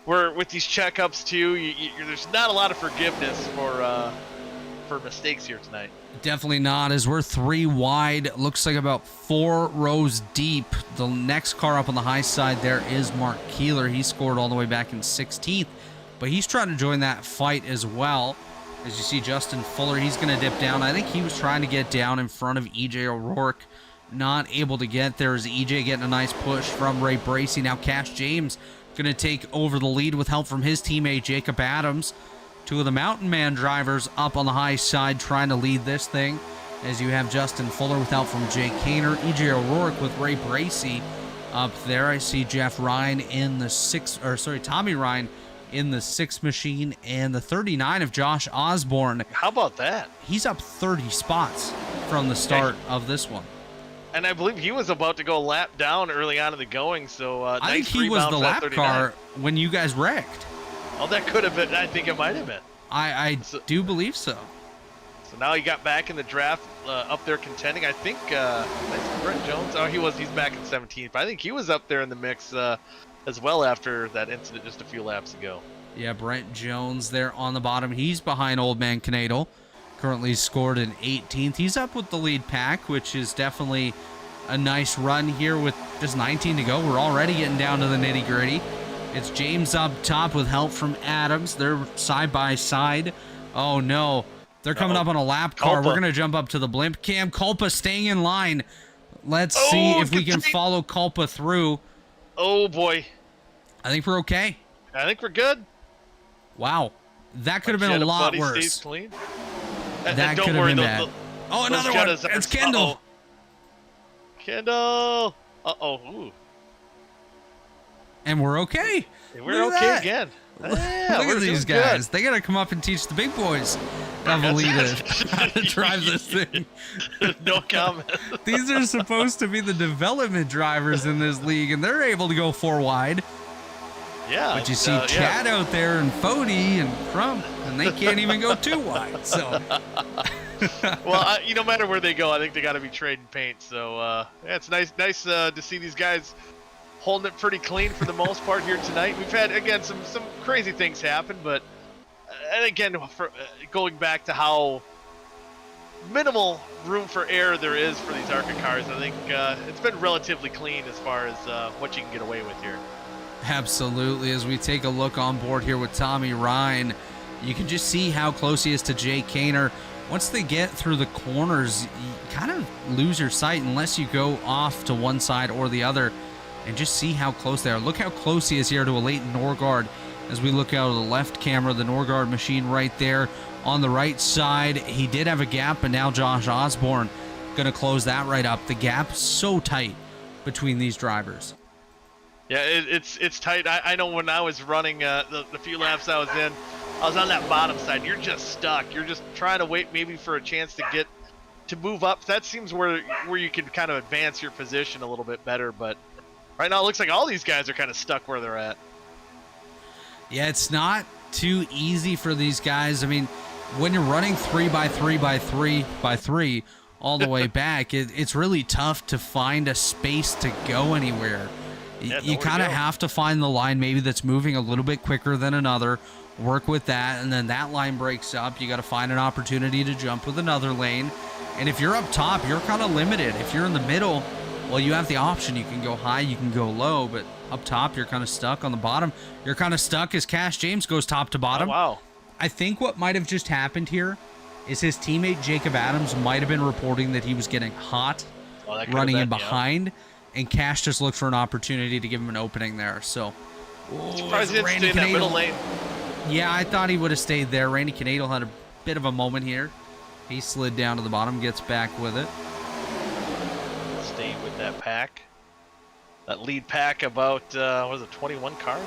we're with these checkups too. There's not a lot of forgiveness for mistakes here tonight. Definitely not, as we're 3 wide. Looks like about 4 rows deep. The next car up on the high side there is Mark Keeler. He scored all the way back in 16th, but he's trying to join that fight as well. As you see Justin Fuller, he's going to dip down. I think he was trying to get down in front of EJ O'Rourke. Not able to get there as EJ getting a nice push from Ray Bracey. Now Cash James going to take over the lead with help from his teammate Jacob Adams. 2 of the Mountain Man drivers up on the high side trying to lead this thing. As you have Justin Fuller with help from Jake Kaner, EJ O'Rourke with Ray Bracey up there. I see Jeff Ryan in the Tommy Ryan in the 6 machine, and the 39 of Josh Osborne. How about that? He's up 30 spots from the start of this one. And I believe he was about to go lap down early on in the going, so I think nice he was the rebound for that lap 39. car when you guys wrecked. Oh, that could have been. I think it might have been. I do believe so. So now he got back in the draft, up there contending. I think that's Brent Jones. Oh, he's back in 17th. But I think he was up there in the mix as well after that incident just a few laps ago. Yeah, Brent Jones there on the bottom. He's behind Old Man Canadal. Currently scored in 18th. He's up with the lead pack, which is definitely a nice run here with just 19 to go. We're already getting down to the nitty gritty. It's James up top with help from Adams. They're side by side. Oh no, they're coming up on a lap car. Culpa. We're gonna jump up to the blimp. Cam Culpa staying in line. Let's see if we can follow Culpa through. Oh boy. I think we're okay. I think we're good. Wow, that could have been a lot worse. Stays clean. That don't could have worry, been bad. Oh, another one. It's Kendall. Kendall. Uh-oh. Ooh. And we're okay. We're okay again. Yeah, Look we're at these doing guys. They gotta come up and teach the big boys how to drive this thing. No comment. These are supposed to be the development drivers in this league, and they're able to go 4 wide. Yeah. But you see Chad out there and Fody and Crump, and they can't even go 2 wide. So. Well, no matter where they go, I think they got to be trading paint. So yeah, it's nice to see these guys holding it pretty clean for the most part here tonight. We've had, again, some crazy things happen, but and again, going back to how minimal room for error there is for these ARCA cars, I think it's been relatively clean as far as what you can get away with here. Absolutely. As we take a look on board here with Tommy Ryan, you can just see how close he is to Jay Kaner. Once they get through the corners, you kind of lose your sight unless you go off to one side or the other. And just see how close they are. Look how close he is here to a Leighton Norgard As we look out of the left camera, the Norgard machine right there on the right side. He did have a gap, but now Josh Osborne going to close that right up. The gap so tight between these drivers. Yeah, it's tight. I know when I was running the few laps I was in, I was on that bottom side. You're just stuck. You're just trying to wait maybe for a chance to move up. That seems where you can kind of advance your position a little bit better. But right now it looks like all these guys are kind of stuck where they're at. Yeah, it's not too easy for these guys. I mean, when you're running 3x3x3x3 all the way back, it's really tough to find a space to go anywhere. Yeah, you kind of have to find the line maybe that's moving a little bit quicker than another, work with that, and then that line breaks up. You got to find an opportunity to jump with another lane. And if you're up top, you're kind of limited. If you're in the middle, well, you have the option. You can go high, you can go low, but up top, you're kind of stuck. On the bottom, you're kind of stuck as Cash James goes top to bottom. Oh, wow. I think what might have just happened here is his teammate Jacob Adams might have been reporting that he was getting hot running in behind, and Cash just looked for an opportunity to give him an opening there. So, surprised he didn't stay in that middle lane. Yeah, I thought he would have stayed there. Randy Canadle had a bit of a moment here. He slid down to the bottom, gets back with it. Staying with that pack. That lead pack about, what was it, 21 cars?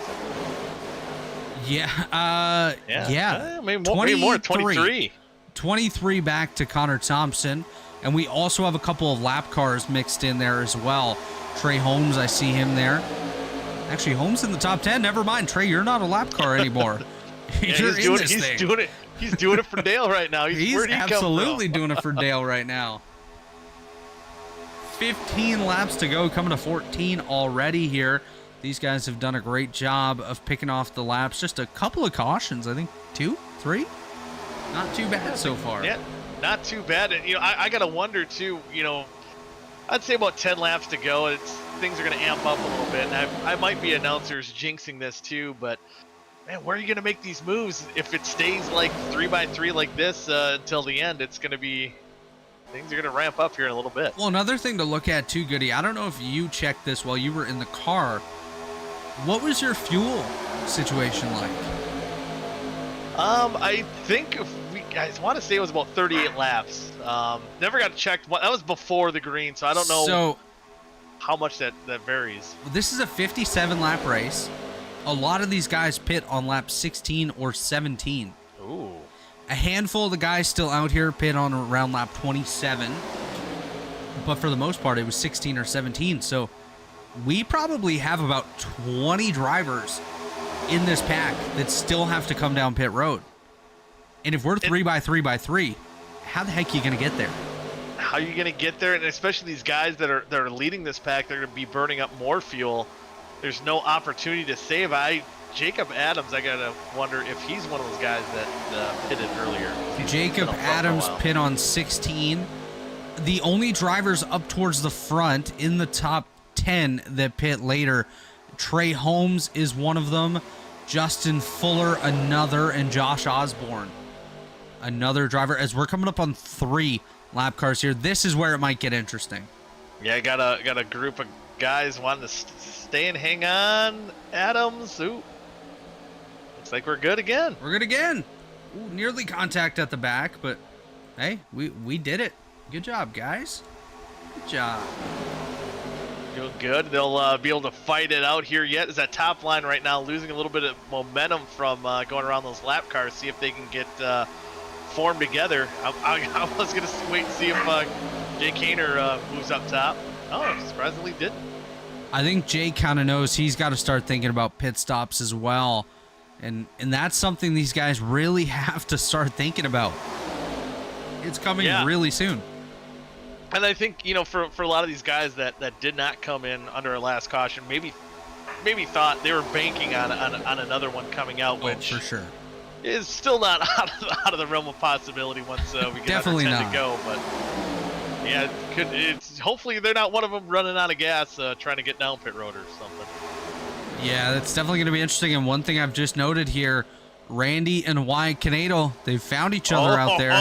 Yeah, maybe more, 23. 23 back to Connor Thompson. And we also have a couple of lap cars mixed in there as well. Trey Holmes, I see him there. Actually, Holmes in the top 10. Never mind, Trey, you're not a lap car anymore. You're in this thing. He's doing it for Dale right now. He's absolutely doing it for Dale right now. 15 laps to go, coming to 14 already here. These guys have done a great job of picking off the laps. Just a couple of cautions, I think 2, 3. Not too bad so far. Yeah, not too bad. And I gotta wonder too. I'd say about 10 laps to go. Things are gonna amp up a little bit. And I might be announcers jinxing this too, but man, where are you gonna make these moves if it stays like 3x3 like this until the end? It's gonna be. Things are going to ramp up here in a little bit. Well, another thing to look at too, Goody, I don't know if you checked this while you were in the car. What was your fuel situation like? I think I want to say it was about 38 laps. Never got checked. That was before the green, so I don't know how much that varies. This is a 57 lap race. A lot of these guys pit on lap 16 or 17. Ooh. A handful of the guys still out here pit on around lap 27, but for the most part, it was 16 or 17. So we probably have about 20 drivers in this pack that still have to come down pit road. And if we're 3x3x3, how the heck are you going to get there? How are you going to get there? And especially these guys that are leading this pack, they're going to be burning up more fuel. There's no opportunity to save. Jacob Adams, I gotta wonder if he's one of those guys that pitted earlier. Jacob Adams pit on 16. The only drivers up towards the front in the top 10 that pit later, Trey Holmes is one of them, Justin Fuller another, and Josh Osborne another driver. As we're coming up on 3 lap cars here, this is where it might get interesting. Yeah, got a group of guys wanting to stay and hang on. Adams, ooh. Looks like we're good again. We're good again. Ooh, nearly contact at the back, but hey, we did it. Good job, guys. Good job. Doing good. They'll be able to fight it out here yet. Is that top line right now losing a little bit of momentum from going around those lap cars. See if they can get formed together. I was going to wait and see if Jay Kaner moves up top. Oh, surprisingly didn't. I think Jay kind of knows he's got to start thinking about pit stops as well. And that's something these guys really have to start thinking about. It's coming really soon. And I think, for a lot of these guys that did not come in under a last caution, maybe thought they were banking on another one coming out, which for sure is still not out of the realm of possibility once we get definitely under 10 not to go. But yeah, it's hopefully they're not one of them running out of gas trying to get down pit road or something. Yeah, that's definitely going to be interesting. And one thing I've just noted here, Randy and Wyatt Canadle, they've found each other out there.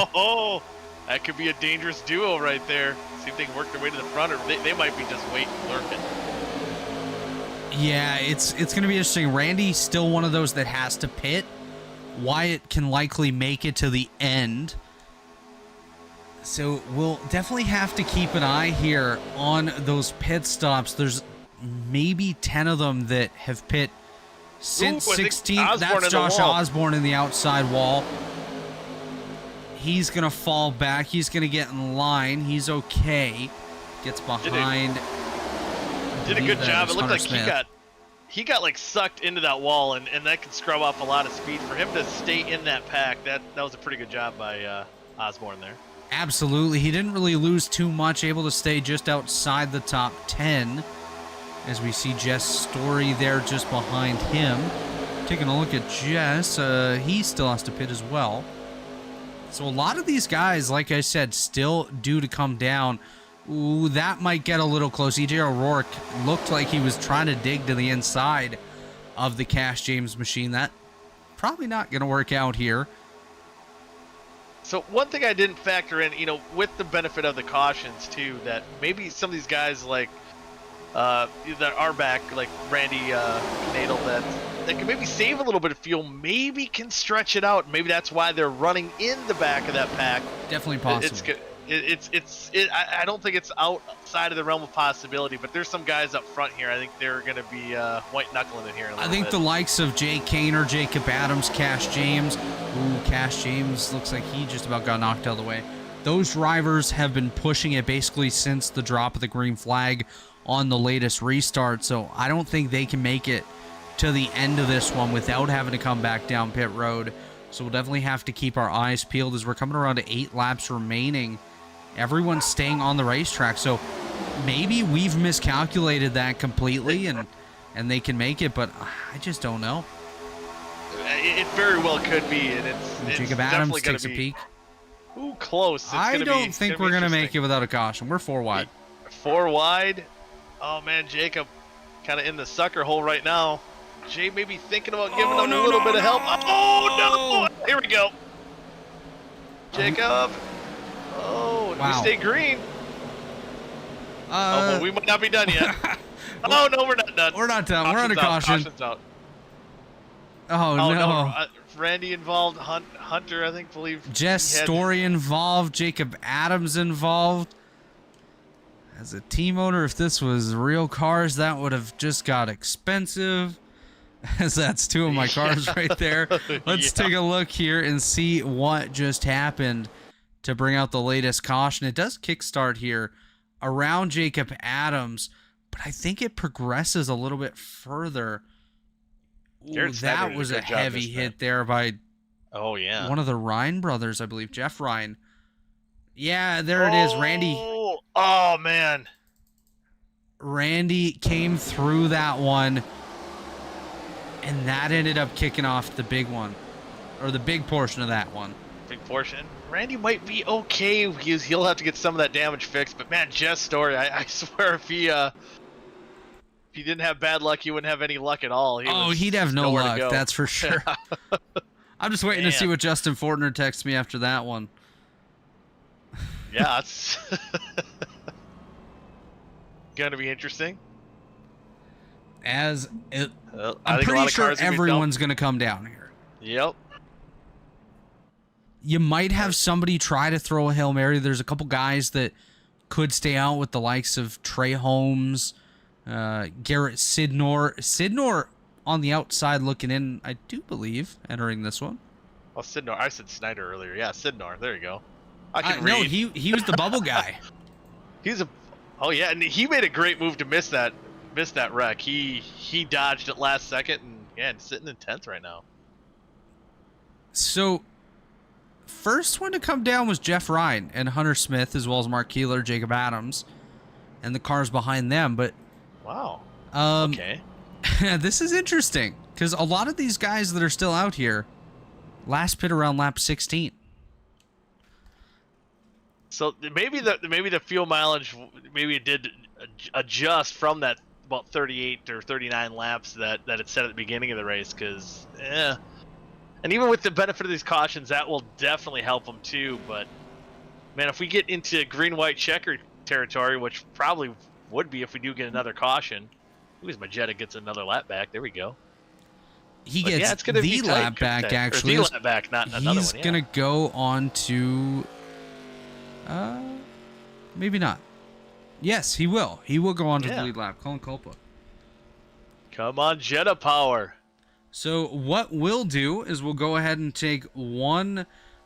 That could be a dangerous duo right there. See if they can work their way to the front, or they might be just waiting, lurking. Yeah, it's going to be interesting. Randy's still one of those that has to pit. Wyatt can likely make it to the end. So we'll definitely have to keep an eye here on those pit stops. There's maybe 10 of them that have pit since 16. That's Josh Osborne in the outside wall. He's going to fall back. He's going to get in line. He's okay. Gets behind. Did a good job. It looked like he got like sucked into that wall, and that could scrub off a lot of speed. For him to stay in that pack, that was a pretty good job by Osborne there. Absolutely. He didn't really lose too much, able to stay just outside the top 10. As we see Jess Story there just behind him. Taking a look at Jess, he still has to pit as well. So a lot of these guys, like I said, still due to come down. Ooh, that might get a little close. EJ O'Rourke looked like he was trying to dig to the inside of the Cash James machine. That probably not going to work out here. So one thing I didn't factor in, you know, with the benefit of the cautions too, that maybe some of these guys like that are back, like Randy Nadel, that can maybe save a little bit of fuel, maybe can stretch it out. Maybe that's why they're running in the back of that pack. Definitely possible. I don't think it's outside of the realm of possibility, but there's some guys up front here. I think they're going to be white knuckling it here. I think the likes of Jay Kaner, Jacob Adams, Cash James. Ooh, Cash James looks like he just about got knocked out of the way. Those drivers have been pushing it basically since the drop of the green flag on the latest restart, so I don't think they can make it to the end of this one without having to come back down pit road. So we'll definitely have to keep our eyes peeled as we're coming around to 8 laps remaining. Everyone's staying on the racetrack, so maybe we've miscalculated that completely and they can make it, but I just don't know. It very well could be, and it's Jacob Adams takes a peek. Ooh, close. I don't think we're going to make it without a caution. We're 4 wide. 4 wide? Oh, man, Jacob kind of in the sucker hole right now. Jay may be thinking about giving him a little bit of help. Oh, no! Here we go. Jacob. Oh, did we stay green? But we might not be done yet. Oh, no, we're not done. We're not done. We're under caution. Caution's out. Oh, no. Randy involved, Hunter, I believe. Jess Story involved, Jacob Adams involved. As a team owner, if this was real cars, that would have just got expensive. As that's 2 of my cars right there. Let's take a look here and see what just happened to bring out the latest caution. It does kickstart here around Jacob Adams, but I think it progresses a little bit further. Ooh, that was a heavy hit there by one of the Ryan brothers, I believe, Jeff Ryan. Yeah, there it is, Randy. Oh, man. Randy came through that one, and that ended up kicking off the big one, or the big portion of that one. Big portion. Randy might be okay. He'll have to get some of that damage fixed, but man, Jess Story, I swear if he didn't have bad luck, he wouldn't have any luck at all. He'd have no luck, that's for sure. I'm just waiting to see what Justin Fortner texts me after that one. Yeah, it's gonna be interesting. I'm pretty sure everyone's gonna come down here. Yep. You might have somebody try to throw a Hail Mary. There's a couple guys that could stay out with the likes of Trey Holmes, Garrett Sidnor. Sidnor on the outside looking in, I do believe, entering this one. Oh, Sidnor. I said Snyder earlier. Yeah, Sidnor. There you go. I can read. No, he was the bubble guy. Oh yeah, and he made a great move to miss that wreck. He dodged it last second, and sitting in 10th right now. So first one to come down was Jeff Ryan and Hunter Smith, as well as Mark Keeler, Jacob Adams, and the cars behind them. But wow, okay, this is interesting because a lot of these guys that are still out here last pit around lap 16. So maybe the fuel mileage, maybe it did adjust from that about 38 or 39 laps that it said at the beginning of the race, because and even with the benefit of these cautions, that will definitely help them too. But man, if we get into green-white checker territory, which probably would be if we do get another caution, Ooh, Magetta gets another lap back. There we go. He But gets yeah, it's gonna the be tight, lap back, couldn't it? Or actually. the lap back, not another He's one. Yeah. going to go on to... maybe not. Yes, he will. He will go on to the lead lap. Colin Culpa. Come on, Jetta power. So what we'll do is we'll go ahead and take one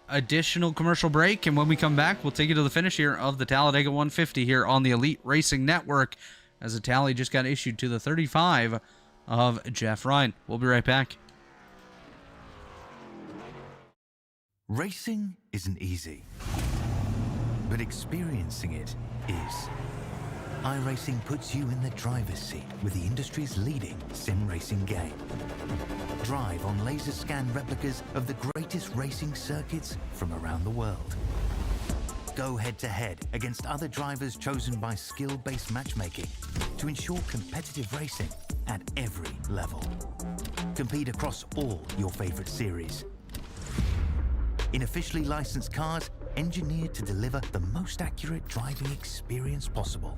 additional commercial break, and when we come back, we'll take you to the finish here of the Talladega 150 here on the Elite Racing Network, as a tally just got issued to the 35 of Jeff Ryan. We'll be right back. Racing isn't easy, but experiencing it is. iRacing puts you in the driver's seat with the industry's leading sim racing game. Drive on laser scan replicas of the greatest racing circuits from around the world. Go head-to-head against other drivers chosen by skill-based matchmaking to ensure competitive racing at every level. Compete across all your favorite series. In officially licensed cars, engineered to deliver the most accurate driving experience possible.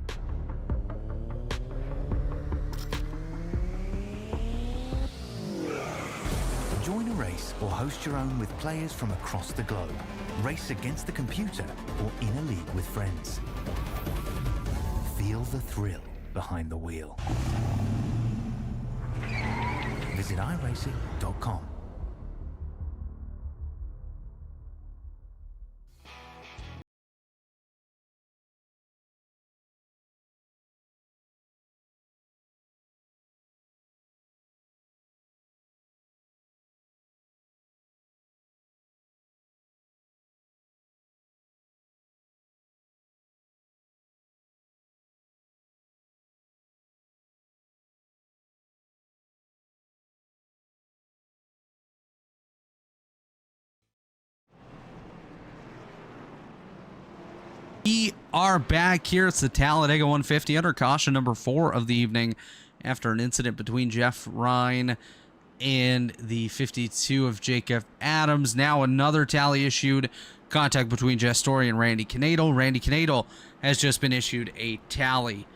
Join a race or host your own with players from across the globe. Race against the computer or in a league with friends. Feel the thrill behind the wheel. Visit iRacing.com. We are back here. It's the Talladega 150 under caution number 4 of the evening after an incident between Jeff Ryan and the 52 of Jacob Adams. Now another tally issued. Contact between Jess Story and Randy Canadle. Randy Canadle has just been issued a tally.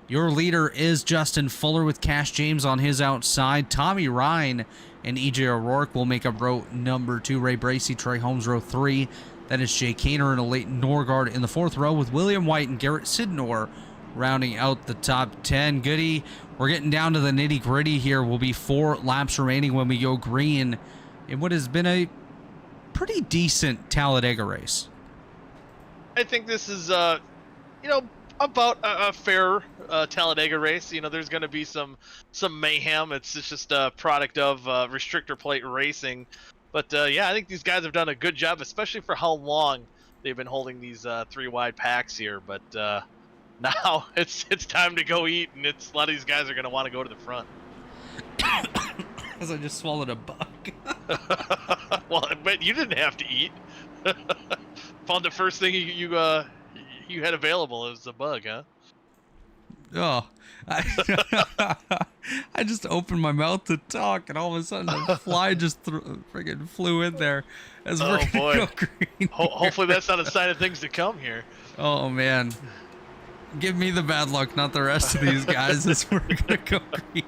Your leader is Justin Fuller with Cash James on his outside. Tommy Ryan and EJ O'Rourke will make up row number 2. Ray Bracey, Trey Holmes, row 3. That is Jay Kaner and Leighton Norgard in the 4th row, with William White and Garrett Sidnor rounding out the top 10. Goody, we're getting down to the nitty-gritty here. Will be 4 laps remaining when we go green in what has been a pretty decent Talladega race. I think this is, about a fair Talladega race. There's going to be some mayhem. It's just a product of restrictor plate racing. But, I think these guys have done a good job, especially for how long they've been holding these 3 wide packs here. But now it's time to go eat, and a lot of these guys are going to want to go to the front. Because I just swallowed a bug. Well, but you didn't have to eat. Found the first thing you had available. It was a bug, huh? Oh, I just opened my mouth to talk, and all of a sudden a fly just friggin' flew in there. As we're gonna go green. Hopefully that's not a sign of things to come here. Oh man, give me the bad luck, not the rest of these guys. As we're gonna go green.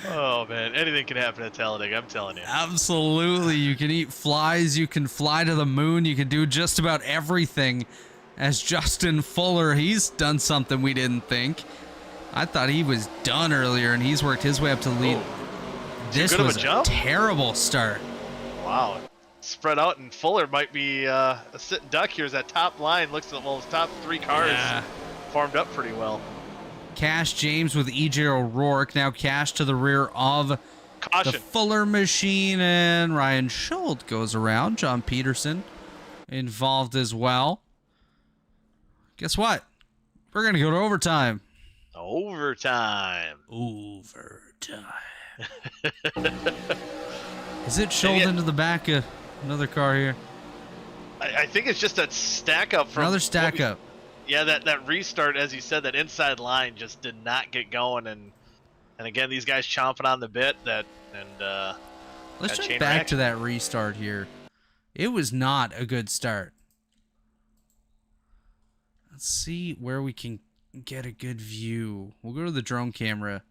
Oh man, anything can happen at Talladega, I'm telling you. Absolutely, you can eat flies, you can fly to the moon, you can do just about everything. As Justin Fuller, he's done something we didn't think. I thought he was done earlier, and he's worked his way up to the lead. Oh. This was a terrible start. Wow. Spread out, and Fuller might be a sitting duck here as that top line looks at, his top 3 cars formed up pretty well. Cash James with EJ O'Rourke. Now Cash to the rear of the Fuller machine, and Ryan Schultz goes around. John Peterson involved as well. Guess what? We're going to go to overtime. Overtime. Is it Schultz into the back of another car here? I think it's just that stack up from another stack up. Yeah, that restart, as you said, that inside line just did not get going, and again, these guys chomping on the bit. Let's jump back to that restart here. It was not a good start. Let's see where we can get a good view. We'll go to the drone camera.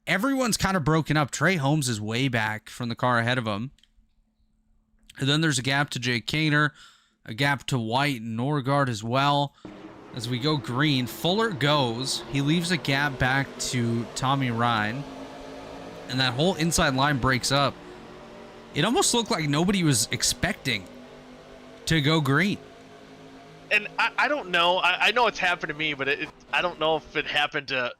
Everyone's kind of broken up. Trey Holmes is way back from the car ahead of him. And then there's a gap to Jake Kaner, a gap to White and Norgard as well. As we go green, Fuller goes. He leaves a gap back to Tommy Ryan. And that whole inside line breaks up. It almost looked like nobody was expecting to go green. And I don't know. I know it's happened to me, but I don't know if it happened to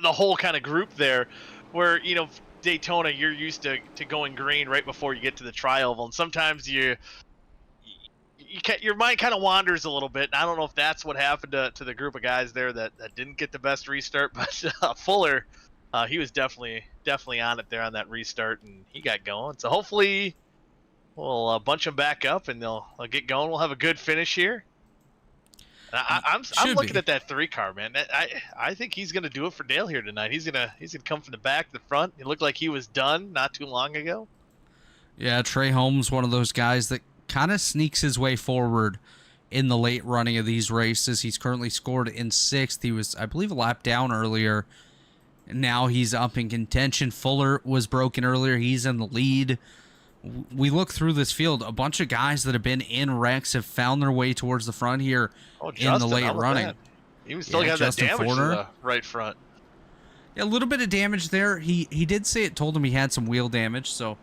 the whole kind of group there, where, you know, Daytona, you're used to going green right before you get to the tri-oval, and sometimes your mind kind of wanders a little bit. And I don't know if that's what happened to the group of guys there that didn't get the best restart, but Fuller, he was definitely on it there on that restart, and he got going. So hopefully we'll bunch them back up and they'll get going. We'll have a good finish here. I'm looking at that 3 car, man. I think he's gonna do it for Dale here tonight. He's gonna come from the back to the front. It looked like he was done not too long ago. Yeah, Trey Holmes, one of those guys that kind of sneaks his way forward in the late running of these races. He's currently scored in 6th. He was, I believe, a lap down earlier. Now he's up in contention. Fuller was broken earlier. He's in the lead. We look through this field, a bunch of guys that have been in wrecks have found their way towards the front here in the late running. He was still got that damage to the right front. Yeah, a little bit of damage there. He did say it told him he had some wheel damage, so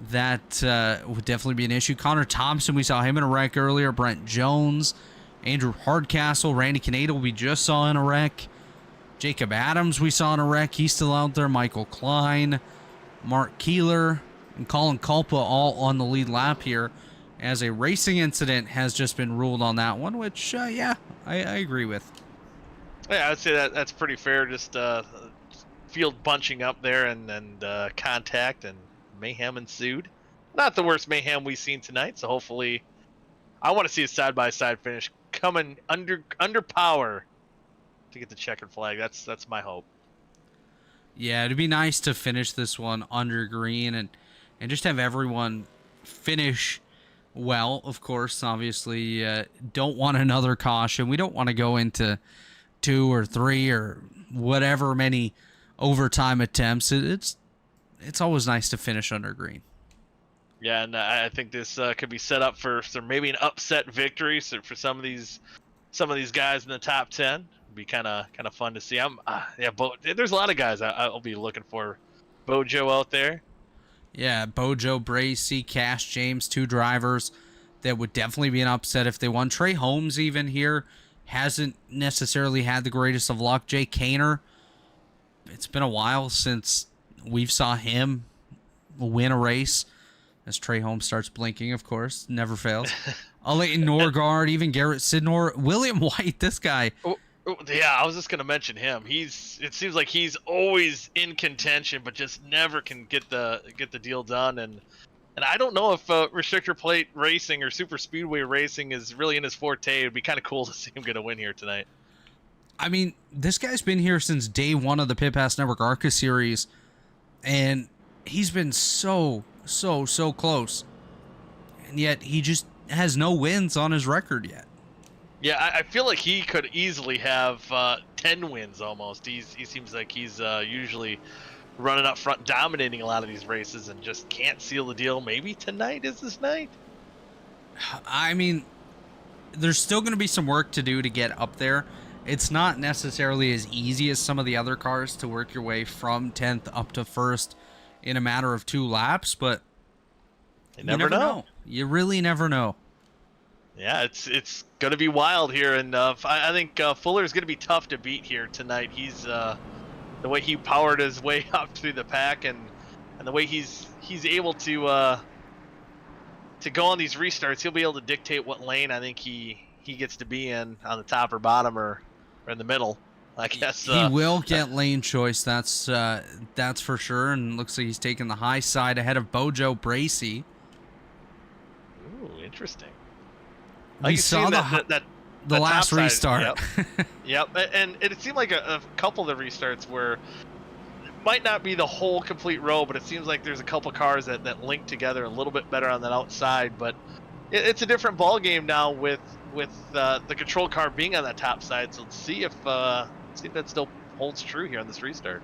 that would definitely be an issue. Connor Thompson, we saw him in a wreck earlier. Brent Jones, Andrew Hardcastle, Randy Canadal, we just saw in a wreck. Jacob Adams, we saw in a wreck. He's still out there. Michael Klein, Mark Keeler, and Colin Culpa all on the lead lap here, as a racing incident has just been ruled on that one, which, yeah, I agree with. Yeah, I'd say that's pretty fair. Just field bunching up there and contact, and mayhem ensued. Not the worst mayhem we've seen tonight, so hopefully I want to see a side-by-side finish coming under power to get the checkered flag. That's my hope. Yeah, it'd be nice to finish this one under green and just have everyone finish well. Of course, obviously, don't want another caution. We don't want to go into 2 or 3 or whatever many overtime attempts. It's always nice to finish under green. Yeah, and I think this could be set up for maybe an upset victory. So for some of these guys in the top 10, it'd be kind of fun to see. There's a lot of guys I'll be looking for. Bojo out there. Yeah, Bojo, Bracy, Cash James, 2 drivers that would definitely be an upset if they won. Trey Holmes even here hasn't necessarily had the greatest of luck. Jake Kaner, it's been a while since we've saw him win a race. As Trey Holmes starts blinking, of course, never fails. Leighton Norgard, even Garrett Sidnor, William White, this guy. Yeah, I was just gonna mention him. It seems like he's always in contention, but just never can get the deal done. And I don't know if restrictor plate racing or super speedway racing is really in his forte. It'd be kind of cool to see him get a win here tonight. I mean, this guy's been here since day 1 of the Pit Pass Network ARCA series, and he's been so close, and yet he just has no wins on his record yet. Yeah, I feel like he could easily have 10 wins almost. He seems like he's usually running up front, dominating a lot of these races, and just can't seal the deal. Maybe tonight is this night? I mean, there's still going to be some work to do to get up there. It's not necessarily as easy as some of the other cars to work your way from 10th up to 1st in a matter of 2 laps, but you never know. You really never know. Yeah, it's going to be wild here, and I think Fuller is going to be tough to beat here tonight. He's the way he powered his way up through the pack, and the way he's able to go on these restarts, he'll be able to dictate what lane I think he gets to be in, on the top or bottom or in the middle. I guess he will get lane choice. That's for sure. And looks like he's taking the high side ahead of Bojo Bracy. Ooh, interesting. We saw the last restart. Yep. And it seemed like a couple of the restarts where it might not be the whole complete row, but it seems like there's a couple cars that link together a little bit better on that outside. But it's a different ball game now with the control car being on that top side. So let's see if that still holds true here on this restart.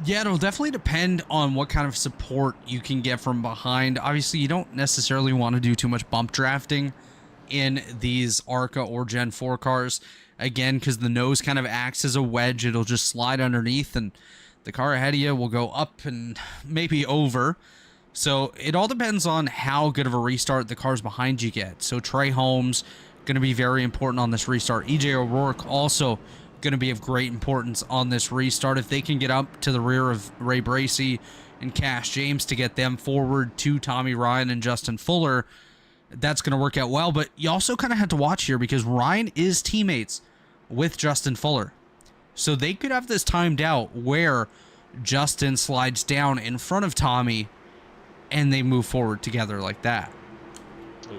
Yeah, it'll definitely depend on what kind of support you can get from behind. Obviously, you don't necessarily want to do too much bump drafting in these ARCA or Gen 4 cars. Again, because the nose kind of acts as a wedge. It'll just slide underneath, and the car ahead of you will go up and maybe over. So it all depends on how good of a restart the cars behind you get. So Trey Holmes, going to be very important on this restart. EJ O'Rourke also going to be of great importance on this restart. If they can get up to the rear of Ray Bracey and Cash James to get them forward to Tommy Ryan and Justin Fuller, that's going to work out well. But you also kind of have to watch here because Ryan is teammates with Justin Fuller. So they could have this timed out where Justin slides down in front of Tommy and they move forward together like that.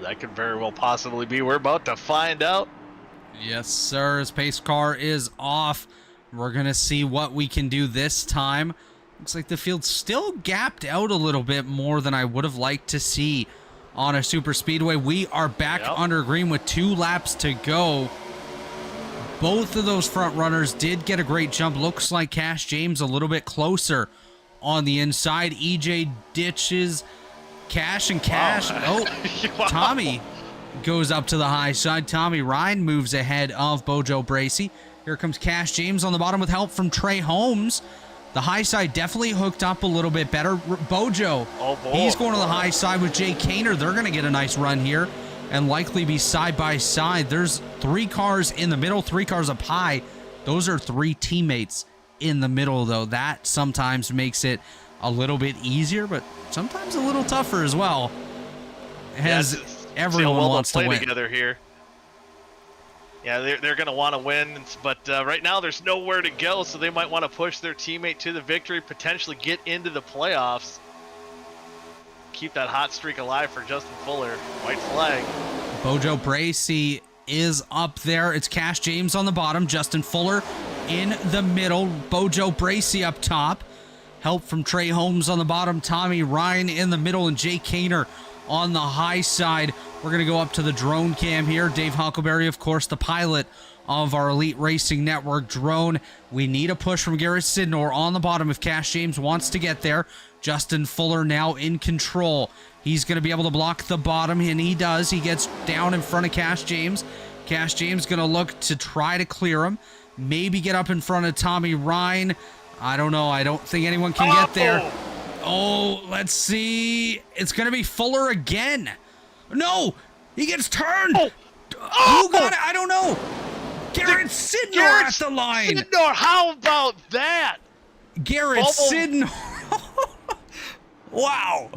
That could very well possibly be. We're about to find out. Yes, sir. His pace car is off. We're going to see what we can do this time. Looks like the field's still gapped out a little bit more than I would have liked to see on a super speedway. We are back under green with 2 laps to go. Both of those front runners did get a great jump. Looks like Cash James a little bit closer on the inside. EJ ditches Cash and Cash. Wow. Oh, Tommy goes up to the high side. Tommy Ryan moves ahead of Bojo Bracey. Here comes Cash James on the bottom with help from Trey Holmes. The high side definitely hooked up a little bit better. Bojo, he's going to the high side with Jay Kaner. They're going to get a nice run here and likely be side by side. There's 3 cars in the middle, 3 cars up high. Those are 3 teammates in the middle, though. That sometimes makes it a little bit easier, but sometimes a little tougher as well. Everyone wants to win together here. Yeah, they're going to want to win, but right now there's nowhere to go, so they might want to push their teammate to the victory, potentially get into the playoffs. Keep that hot streak alive for Justin Fuller. White flag. Bojo Bracey is up there. It's Cash James on the bottom. Justin Fuller in the middle. Bojo Bracey up top. Help from Trey Holmes on the bottom. Tommy Ryan in the middle and Jay Kaner on the high side. We're going to go up to the drone cam here. Dave Huckleberry, of course, the pilot of our Elite Racing Network drone. We need a push from Garrett Sidnor on the bottom if Cash James wants to get there. Justin Fuller now in control. He's going to be able to block the bottom, and he does. He gets down in front of Cash James. Cash James going to look to try to clear him. Maybe get up in front of Tommy Ryan. I don't know. I don't think anyone can get there. Oh, let's see. It's going to be Fuller again. No, he gets turned. Who got it? I don't know. Garrett Sidnor at the line. Sidnor, how about that? Garrett Sidnor. Wow.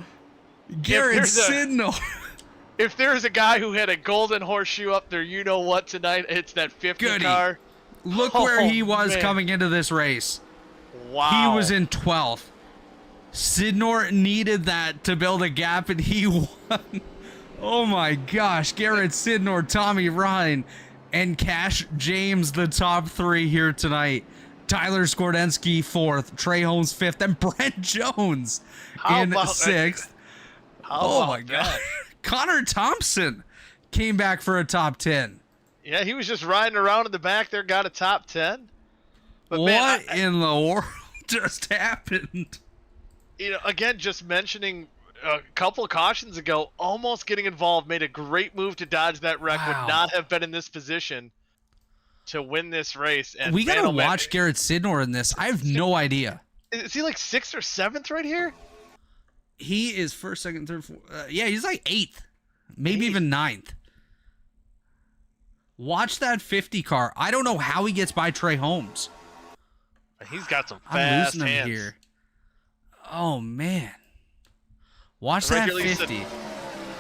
Garrett Sidnor. If there's a guy who had a golden horseshoe up there, you know what tonight? It's that 50 car. Look where he was coming into this race. Wow. He was in 12th. Sidnor needed that to build a gap, and he won. Oh my gosh. Garrett Sidnor, Tommy Ryan, and Cash James, the top 3 here tonight. Tyler Skordensky 4th, Trey Holmes 5th, and Brent Jones in 6th. Oh my God. Connor Thompson came back for a top 10. Yeah, he was just riding around in the back there, got a top 10. But what in the world just happened? You know, again, just mentioning a couple of cautions ago, almost getting involved, made a great move to dodge that wreck, would not have been in this position to win this race. And we got to watch Garrett Sidnor in this. I have no idea. Is he like 6th or 7th right here? He is 1st, 2nd, 3rd, 4th. Yeah, he's like 8th, maybe even 9th. Watch that 50 car. I don't know how he gets by Trey Holmes. He's got some fast I'm losing hands. him here. Oh, man. Watch that 50.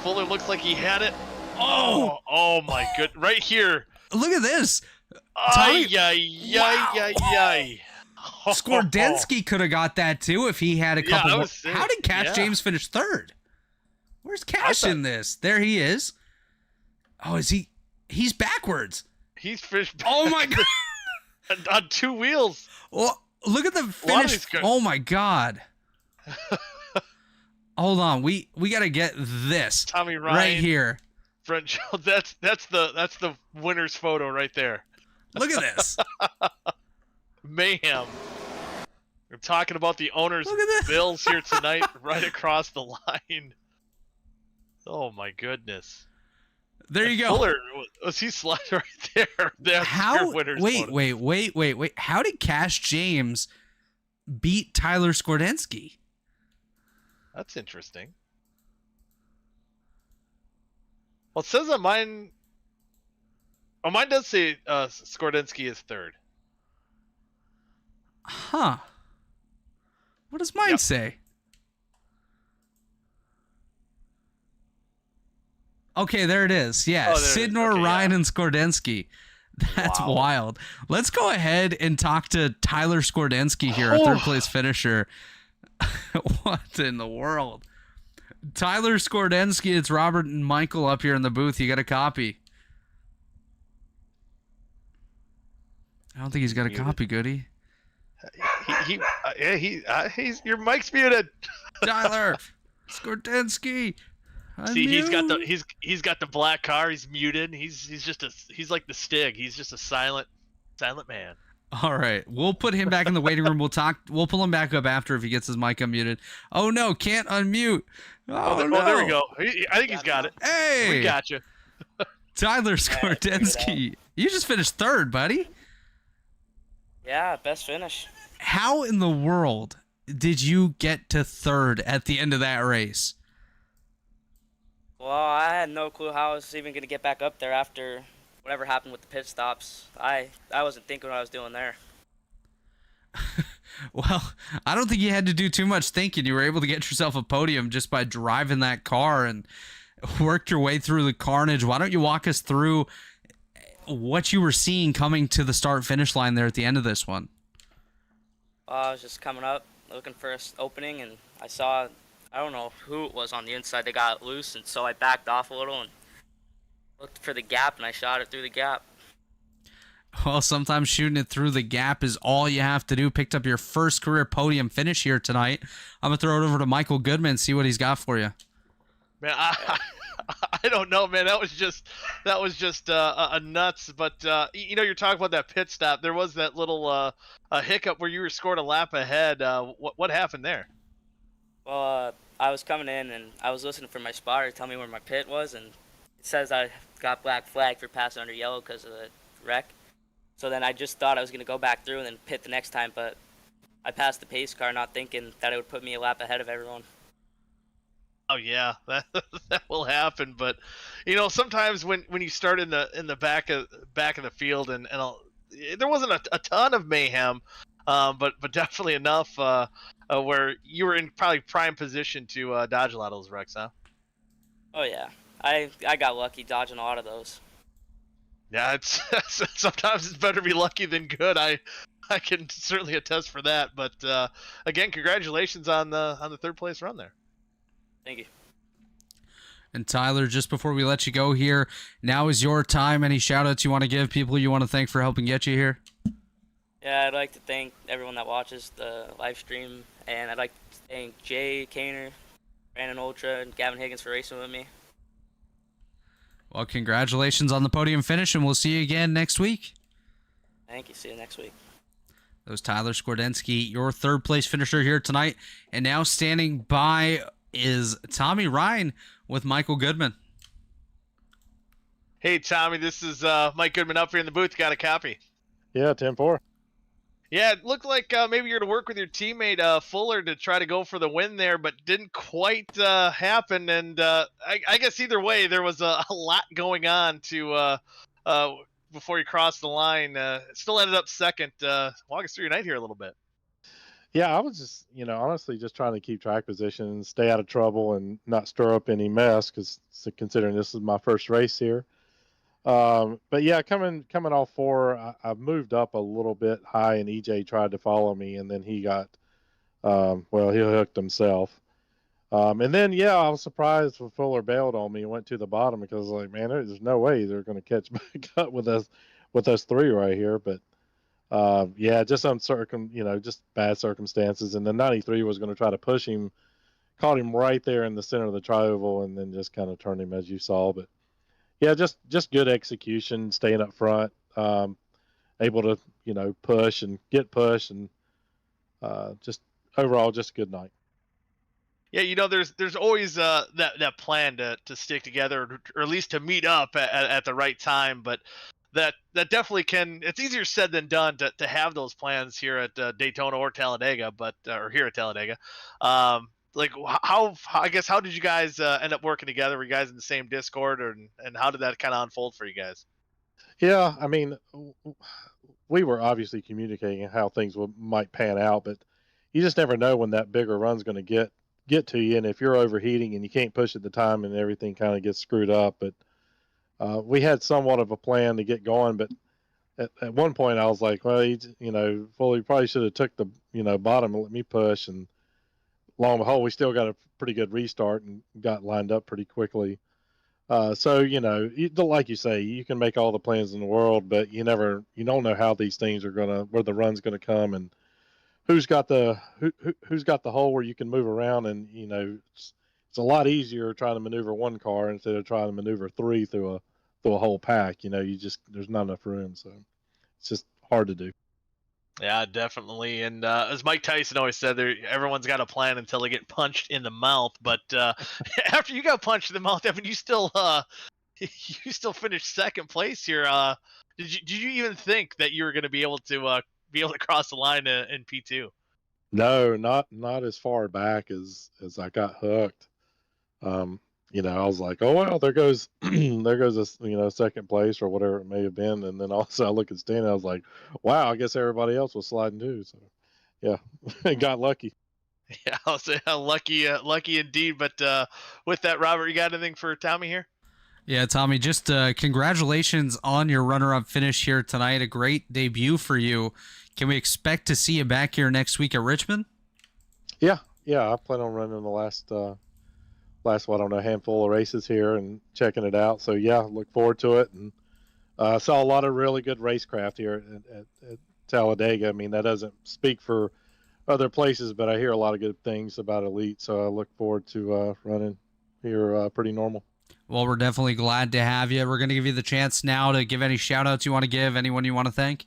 Fuller looks like he had it. Oh my good. Right here. Look at this. Skordensky could have got that too if he had a couple more. How did Cash James finish 3rd? Where's Cash in this? There he is. Oh, is he? He's backwards. He's finished back. Oh my God. On 2 wheels. Well, look at the finish. Oh my God. Hold on. We got to get this Tommy Ryan right here. Front show. That's the winner's photo right there. Look at this. Mayhem. We're talking about the owner's Look at this. bills here tonight, right across the line. Oh my goodness. There you go. Fuller, was he sliding right there? That's How? your winner's Wait, photo. wait. How did Cash James beat Tyler Skordensky? That's interesting. Well, it says on mine. Oh, mine does say Skordensky is third. Huh. What does mine say? Okay, there it is. Yeah, Oh, there it is. Sidnor, Okay, Ryan, yeah. and Skordensky. That's Wow. wild. Let's go ahead and talk to Tyler Skordensky here, our third place finisher. What in the world? Tyler Skordensky, it's Robert and Michael up here in the booth. You got a copy? I don't think he's got a Muted. copy, Goody. He's your mic's muted. Tyler Skordensky. See, he's got the unmute. he's got the black car. He's muted. He's like the Stig. He's just a silent man. All right, we'll put him back in the waiting room. We'll pull him back up after if he gets his mic unmuted. Oh no, can't unmute. Oh, no. there we go. I think he's got it. Hey, We got you. Tyler Skordensky. You just finished third, buddy. Yeah, best finish. How in the world did you get to third at the end of that race? Well, I had no clue how I was even going to get back up there after whatever happened with the pit stops. I wasn't thinking what I was doing there. Well, I don't think you had to do too much thinking. You were able to get yourself a podium just by driving that car and worked your way through the carnage. Why don't you walk us through what you were seeing coming to the start-finish line there at the end of this one? I was just coming up, looking for an opening, and I saw, I don't know who it was on the inside. They got loose, and so I backed off a little and looked for the gap, and I shot it through the gap. Well, sometimes shooting it through the gap is all you have to do. Picked up your first career podium finish here tonight. I'm going to throw it over to Michael Goodman and see what he's got for you. Man, I don't know, man. That was just a nuts. But you're talking about that pit stop. There was that little a hiccup where you were scored a lap ahead. What happened there? Well, I was coming in, and I was listening for my spotter to tell me where my pit was, and it says I got black flag for passing under yellow because of the wreck. So then I just thought I was going to go back through and then pit the next time, but I passed the pace car not thinking that it would put me a lap ahead of everyone. Oh yeah, that will happen. But sometimes when you start in the back of the field and there wasn't a ton of mayhem, but definitely enough where you were in probably prime position to dodge a lot of those wrecks, huh? Oh yeah, I got lucky dodging a lot of those. Yeah, it's sometimes it's better to be lucky than good. I can certainly attest for that. But again, congratulations on the third place run there. Thank you. And Tyler, just before we let you go here, now is your time. Any shout-outs you want to give, people you want to thank for helping get you here? Yeah, I'd like to thank everyone that watches the live stream, and I'd like to thank Jay Kaner, Brandon Ultra, and Gavin Higgins for racing with me. Well, congratulations on the podium finish, and we'll see you again next week. Thank you. See you next week. That was Tyler Skordensky, your third place finisher here tonight. And now standing by is Tommy Ryan with Michael Goodman. Hey Tommy, this is Mike Goodman up here in the booth. Got a copy? Yeah, 10-4. Yeah, it looked like maybe you're to work with your teammate Fuller to try to go for the win there, but didn't quite happen. And I guess either way, there was a lot going on to before you crossed the line. Still ended up second. Walk us through your night here a little bit. Yeah, I was just, honestly just trying to keep track position, stay out of trouble, and not stir up any mess, because considering this is my first race here. But yeah, coming off four, I've moved up a little bit high, and EJ tried to follow me, and then he got, he hooked himself. And then, yeah, I was surprised when Fuller bailed on me and went to the bottom, because I was like, man, there's no way they're going to catch back up with us three right here. But yeah, just just bad circumstances. And the 93 was going to try to push him, caught him right there in the center of the tri-oval, and then just kind of turned him, as you saw. But Yeah, just good execution, staying up front, able to push and get push, and just overall just a good night. Yeah, there's always that plan to stick together, or at least to meet up at the right time. But that definitely can. It's easier said than done to have those plans here at Daytona or Talladega, but or here at Talladega. Like how I guess how did you guys end up working together? Were you guys in the same Discord, and how did that kind of unfold for you guys? Yeah, I mean, we were obviously communicating how things might pan out, but you just never know when that bigger run's going to get to you, and if you're overheating and you can't push at the time, and everything kind of gets screwed up. But we had somewhat of a plan to get going, but at one point I was like, well, Foley probably should have took the bottom and let me push, and lo and behold, we still got a pretty good restart and got lined up pretty quickly. So like you say, you can make all the plans in the world, but you don't know how these things are where the run's gonna come, and who's got the hole where you can move around, and it's a lot easier trying to maneuver one car instead of trying to maneuver three through a whole pack. There's not enough room, so it's just hard to do. Yeah, definitely. And as Mike Tyson always said, everyone's got a plan until they get punched in the mouth. But after you got punched in the mouth, Evan, you still you still finished second place here. Did you even think that you were going to be able to cross the line in P2? No, not as far back as I got hooked. I was like, oh well, there goes this, second place or whatever it may have been, and then also I look at Stan, I was like, wow, I guess everybody else was sliding too. So, yeah, got lucky. Yeah, I'll say lucky indeed. But with that, Robert, you got anything for Tommy here? Yeah, Tommy, just congratulations on your runner-up finish here tonight. A great debut for you. Can we expect to see you back here next week at Richmond? Yeah, I plan on running the last handful of races here and checking it out. So yeah, look forward to it. And saw a lot of really good racecraft here at Talladega. I mean, that doesn't speak for other places, but I hear a lot of good things about Elite. So I look forward to running here pretty normal. Well, we're definitely glad to have you. We're going to give you the chance now to give any shout-outs you want to give, anyone you want to thank.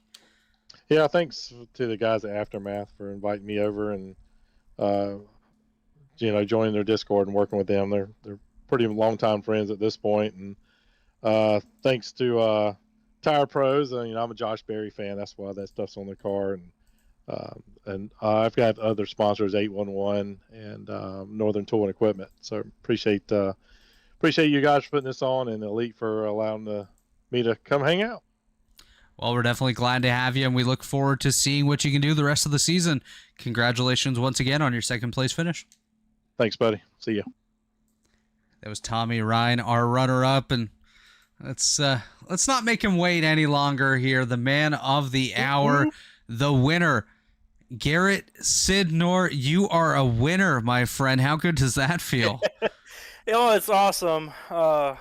Yeah, thanks to the guys at Aftermath for inviting me over and joining their Discord and working with them. They're pretty long-time friends at this point. And thanks to Tire Pros, I'm a Josh Berry fan. That's why that stuff's on the car. And I've got other sponsors, 811 and Northern Tool and Equipment. So appreciate you guys for putting this on, and Elite for allowing me to come hang out. Well, we're definitely glad to have you, and we look forward to seeing what you can do the rest of the season. Congratulations once again on your second place finish. Thanks, buddy. See ya. That was Tommy Ryan, our runner-up, and let's not make him wait any longer here. The man of the hour, the winner, Garrett Sidnor. You are a winner, my friend. How good does that feel? It's awesome. What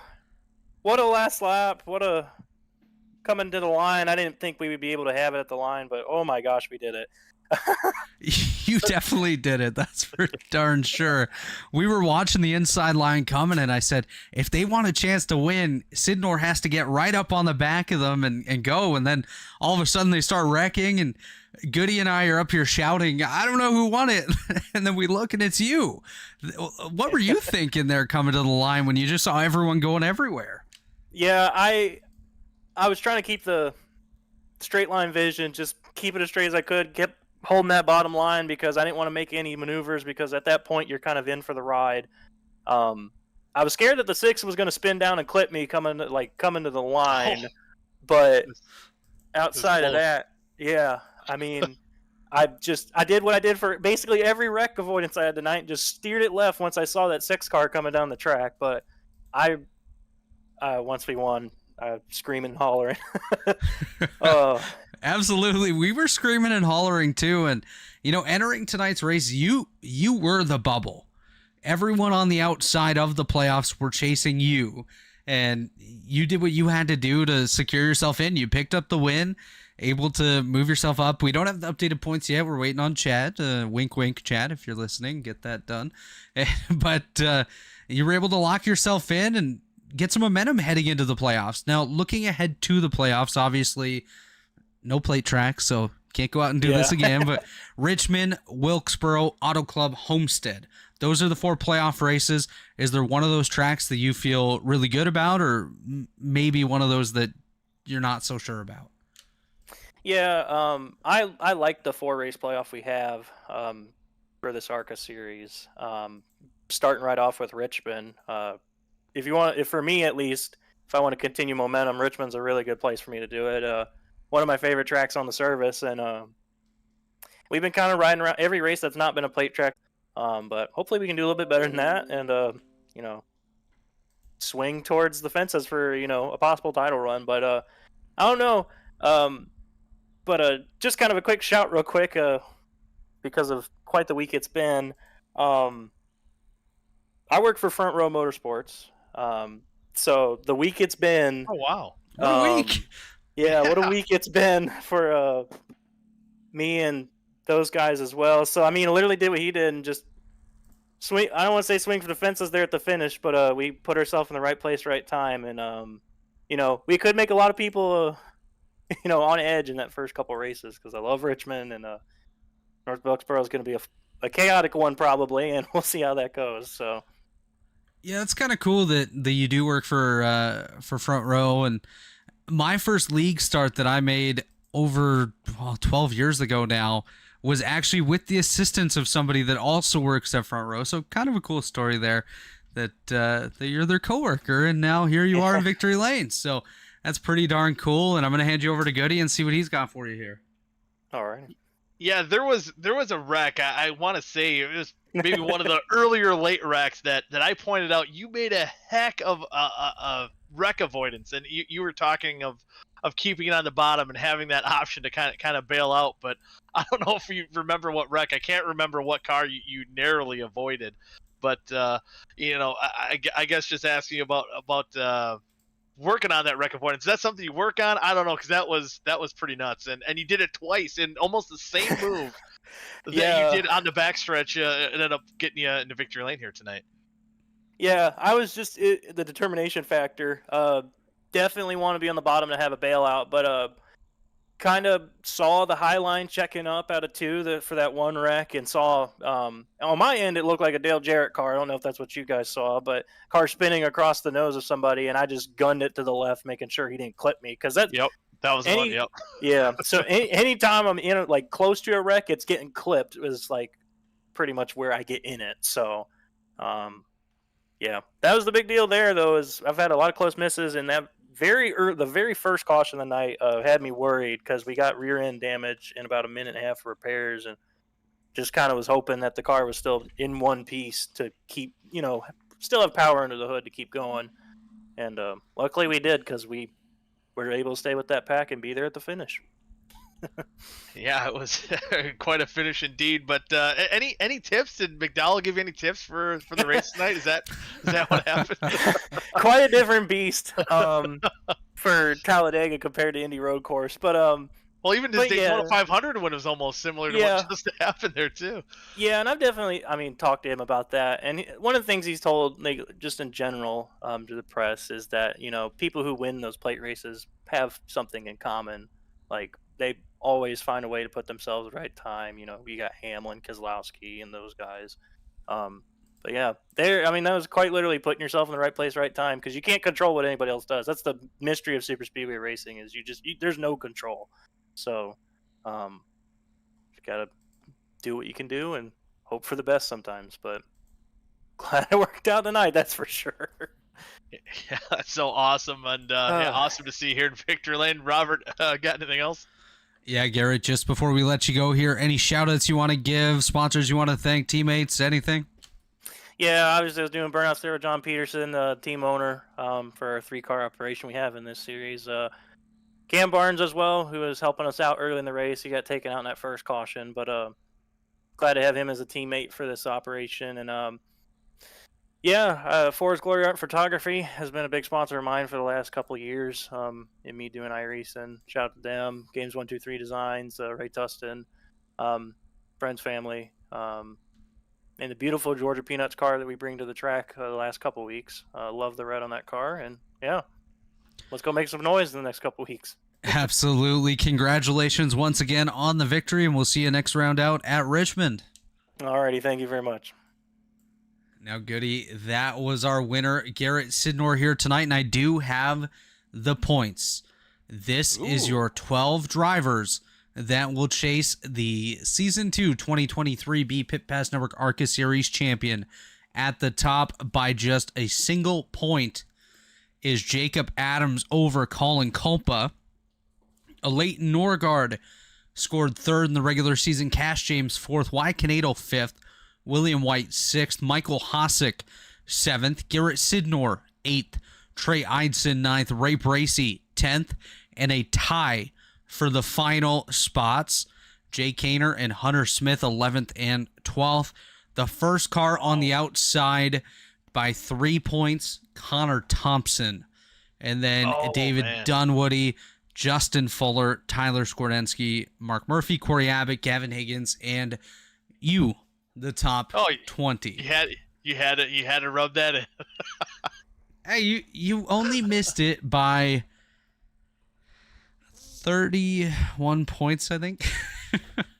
a last lap. What a coming to the line. I didn't think we would be able to have it at the line, but oh my gosh, we did it. You definitely did it. That's for darn sure. We were watching the inside line coming, and I said, if they want a chance to win, Sidnor has to get right up on the back of them and go. And then all of a sudden they start wrecking, and Goody and I are up here shouting, I don't know who won it. And then we look, and it's you. What were you thinking there coming to the line when you just saw everyone going everywhere? Yeah, I was trying to keep the straight line vision, just keep it as straight as I could, kept holding that bottom line because I didn't want to make any maneuvers, because at that point you're kind of in for the ride. I was scared that the 6 was going to spin down and clip me coming to the line, but outside of that, yeah, I mean, I did what I did for basically every wreck avoidance I had tonight, and just steered it left once I saw that 6 car coming down the track. But once we won, screaming and hollering. Absolutely. We were screaming and hollering too. And, entering tonight's race, you were the bubble. Everyone on the outside of the playoffs were chasing you. And you did what you had to do to secure yourself in. You picked up the win, able to move yourself up. We don't have the updated points yet. We're waiting on Chad. Wink, wink, Chad, if you're listening. Get that done. But you were able to lock yourself in, and get some momentum heading into the playoffs. Now, looking ahead to the playoffs, obviously, no plate track, so can't go out and do this again. But Richmond, Wilkesboro, Auto Club, Homestead. Those are the 4 playoff races. Is there one of those tracks that you feel really good about, or maybe one of those that you're not so sure about? Yeah, I like the 4-race playoff we have for this ARCA series. Starting right off with Richmond. If for me at least, if I want to continue momentum, Richmond's a really good place for me to do it. One of my favorite tracks on the service, and we've been kind of riding around every race that's not been a plate track. But hopefully we can do a little bit better than that, and swing towards the fences for a possible title run. But I don't know. But just kind of a quick shout, real quick, because of quite the week it's been. I work for Front Row Motorsports. So the week it's been. Oh wow! What a week! Yeah, what a week it's been for me and those guys as well. So I mean, I literally did what he did and just swing. I don't want to say swing for the fences there at the finish, but we put ourselves in the right place, right time, and we could make a lot of people, on edge in that first couple races because I love Richmond and North Wilkesboro is going to be a chaotic one probably, and we'll see how that goes. So. Yeah, it's kind of cool that you do work for Front Row. And my first league start that I made over 12 years ago now was actually with the assistance of somebody that also works at Front Row. So kind of a cool story there that you're their coworker, and now here you are in Victory Lane. So that's pretty darn cool. And I'm going to hand you over to Goody and see what he's got for you here. All right. Yeah, there was a wreck. I want to say it was maybe one of the earlier late wrecks that I pointed out. You made a heck of a wreck avoidance, and you were talking of keeping it on the bottom and having that option to kind of bail out. But I don't know if you remember what wreck. I can't remember what car you narrowly avoided. But I guess just asking about working on that wreck avoidance. Is that something you work on? I don't know, because that was pretty nuts, and you did it twice in almost the same move that you did on the backstretch. It ended up getting you into Victory Lane here tonight. Yeah, I was just the determination factor. Definitely want to be on the bottom to have a bailout, but kind of saw the high line checking up out of 2 for that one wreck, and saw on my end it looked like a Dale Jarrett car. I don't know if that's what you guys saw, but car spinning across the nose of somebody, and I just gunned it to the left, making sure he didn't clip me, because that was the one. Yep. Yeah. So anytime I'm in like close to a wreck, it's getting clipped is like pretty much where I get in it. So yeah, that was the big deal there though. Is I've had a lot of close misses, and that the very first caution of the night had me worried because we got rear end damage in about a minute and a half of repairs, and just kind of was hoping that the car was still in one piece to keep, still have power under the hood to keep going. And luckily we did, because we were able to stay with that pack and be there at the finish. Yeah, it was quite a finish indeed. But any tips? Did McDowell give you any tips for the race tonight? Is that what happened? Quite a different beast for Talladega compared to Indy Road Course. But well, even his Daytona 500 one was almost similar to what just happened there too. Yeah, and I've definitely, talked to him about that. And one of the things he's told, just in general, to the press, is that people who win those plate races have something in common. Like, they always find a way to put themselves at the right time. You got Hamlin, Keselowski, and those guys. But yeah, that was quite literally putting yourself in the right place, right time, because you can't control what anybody else does. That's the mystery of super speedway racing, is there's no control. So, you gotta do what you can do and hope for the best sometimes. But glad it worked out tonight, that's for sure. Yeah, that's so awesome, and awesome to see you here in Victory Lane. Robert, got anything else? Yeah, Garrett, just before we let you go here, any shout-outs you want to give, sponsors you want to thank, teammates, anything? Yeah, obviously I was doing burnouts there with John Peterson, the team owner, for our 3-car operation we have in this series. Cam Barnes as well, who was helping us out early in the race. He got taken out in that first caution, but glad to have him as a teammate for this operation. And Forest Glory Art Photography has been a big sponsor of mine for the last couple of years. In me doing iRacing, shout out to them. Games 123 Designs, Ray Tustin, friends, family. in the beautiful Georgia Peanuts car that we bring to the track the last couple weeks. Love the red on that car, and yeah, let's go make some noise in the next couple weeks. Absolutely. Congratulations once again on the victory, and we'll see you next round out at Richmond. Alrighty, thank you very much. Now, Goody, that was our winner, Garrett Sidnor, here tonight, and I do have the points. This is your 12 drivers that will chase the Season 2 2023B Pit Pass Network ARCA Series champion. At the top by just a single point is Jacob Adams over Colin Culpa. Leighton Norgard scored third in the regular season. Cash James fourth. Wyatt Canado fifth. William White sixth. Michael Hosick seventh. Garrett Sidnor eighth. Trey Eidson ninth. Ray Bracey 10th. And a tie for the final spots. Jay Kaner and Hunter Smith 11th and 12th. The first car on the outside by 3 points, Connor Thompson. And then David Dunwoody, Justin Fuller, Tyler Skordensky, Mark Murphy, Corey Abbott, Gavin Higgins, and you, the top 20. You had to rub that in. Hey, you only missed it by 31 points, I think.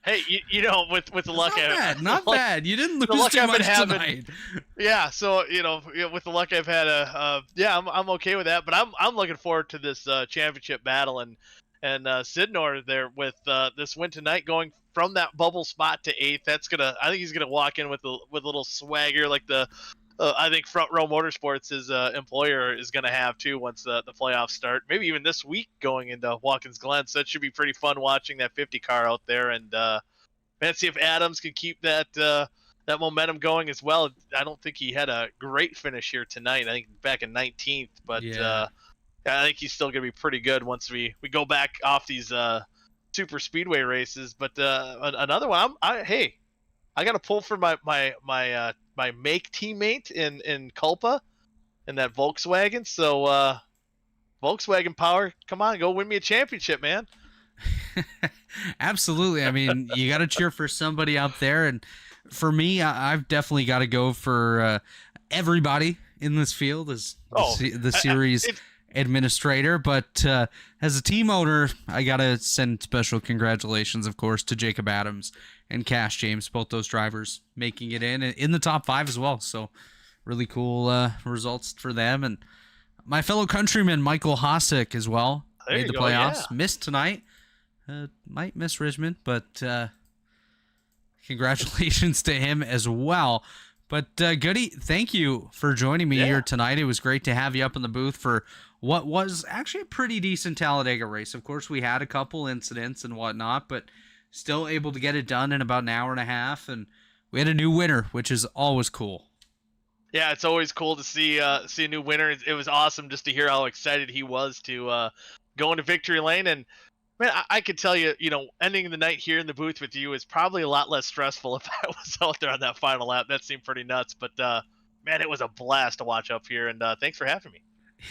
Hey, you know, with the luck, not bad. You didn't lose too much tonight. Yeah, so with the luck I've had, I'm okay with that. But I'm looking forward to this championship battle and Sidnor there with this win tonight, going from that bubble spot to 8th. I think he's gonna walk in with a little swagger like the. I think Front Row Motorsports, his employer, is going to have too once the playoffs start. Maybe even this week going into Watkins Glen. So that should be pretty fun watching that 50 car out there. And man, see if Adams can keep that momentum going as well. I don't think he had a great finish here tonight. I think back in 19th, but I think he's still going to be pretty good once we go back off these super speedway races. But another one, I got to pull for my make teammate in Culpa in that Volkswagen. So Volkswagen power, come on, go win me a championship, man. Absolutely. I mean, you got to cheer for somebody out there. And for me, I've definitely got to go for everybody in this field as the series administrator. But as a team owner, I got to send special congratulations, of course, to Jacob Adams and Cash James, both those drivers making it in the top 5 as well. So really cool results for them. And my fellow countryman, Michael Hosick, as well, made the playoffs. Yeah. Missed tonight. Might miss Richmond, but congratulations to him as well. But Goody, thank you for joining me here tonight. It was great to have you up in the booth for what was actually a pretty decent Talladega race. Of course, we had a couple incidents and whatnot, but still able to get it done in about an hour and a half, and we had a new winner, which is always cool. Yeah, it's always cool to see a new winner. It was awesome just to hear how excited he was to go into victory lane. And man, I could tell you, ending the night here in the booth with you is probably a lot less stressful if I was out there on that final lap. That seemed pretty nuts, but man, it was a blast to watch up here. And thanks for having me.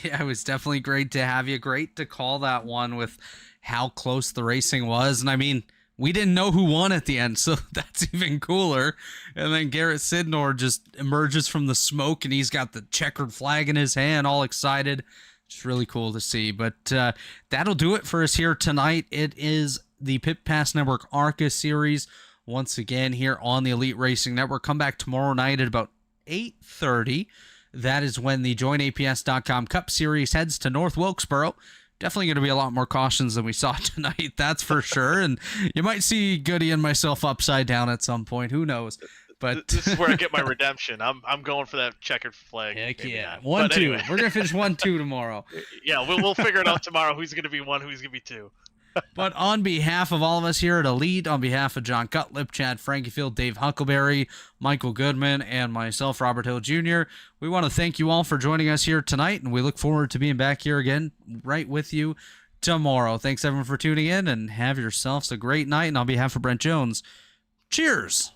Yeah, it was definitely great to have you. Great to call that one with how close the racing was. And I mean, we didn't know who won at the end, so that's even cooler. And then Garrett Sidnor just emerges from the smoke, and he's got the checkered flag in his hand, all excited. It's really cool to see. But that'll do it for us here tonight. It is the Pit Pass Network ARCA series once again here on the Elite Racing Network. Come back tomorrow night at about 8:30. That is when the JoinAPS.com Cup Series heads to North Wilkesboro. Definitely going to be a lot more cautions than we saw tonight, that's for sure. And you might see Goody and myself upside down at some point. Who knows? But this is where I get my redemption. I'm going for that checkered flag. Heck yeah. 1-2. Anyway. We're going to finish 1-2 tomorrow. Yeah, we'll figure it out tomorrow. Who's going to be 1, who's going to be 2. But on behalf of all of us here at Elite, on behalf of John Cutlip, Chad Frankiefield, Dave Huckleberry, Michael Goodman, and myself, Robert Hill Jr., we want to thank you all for joining us here tonight, and we look forward to being back here again right with you tomorrow. Thanks, everyone, for tuning in, and have yourselves a great night. And on behalf of Brent Jones, cheers!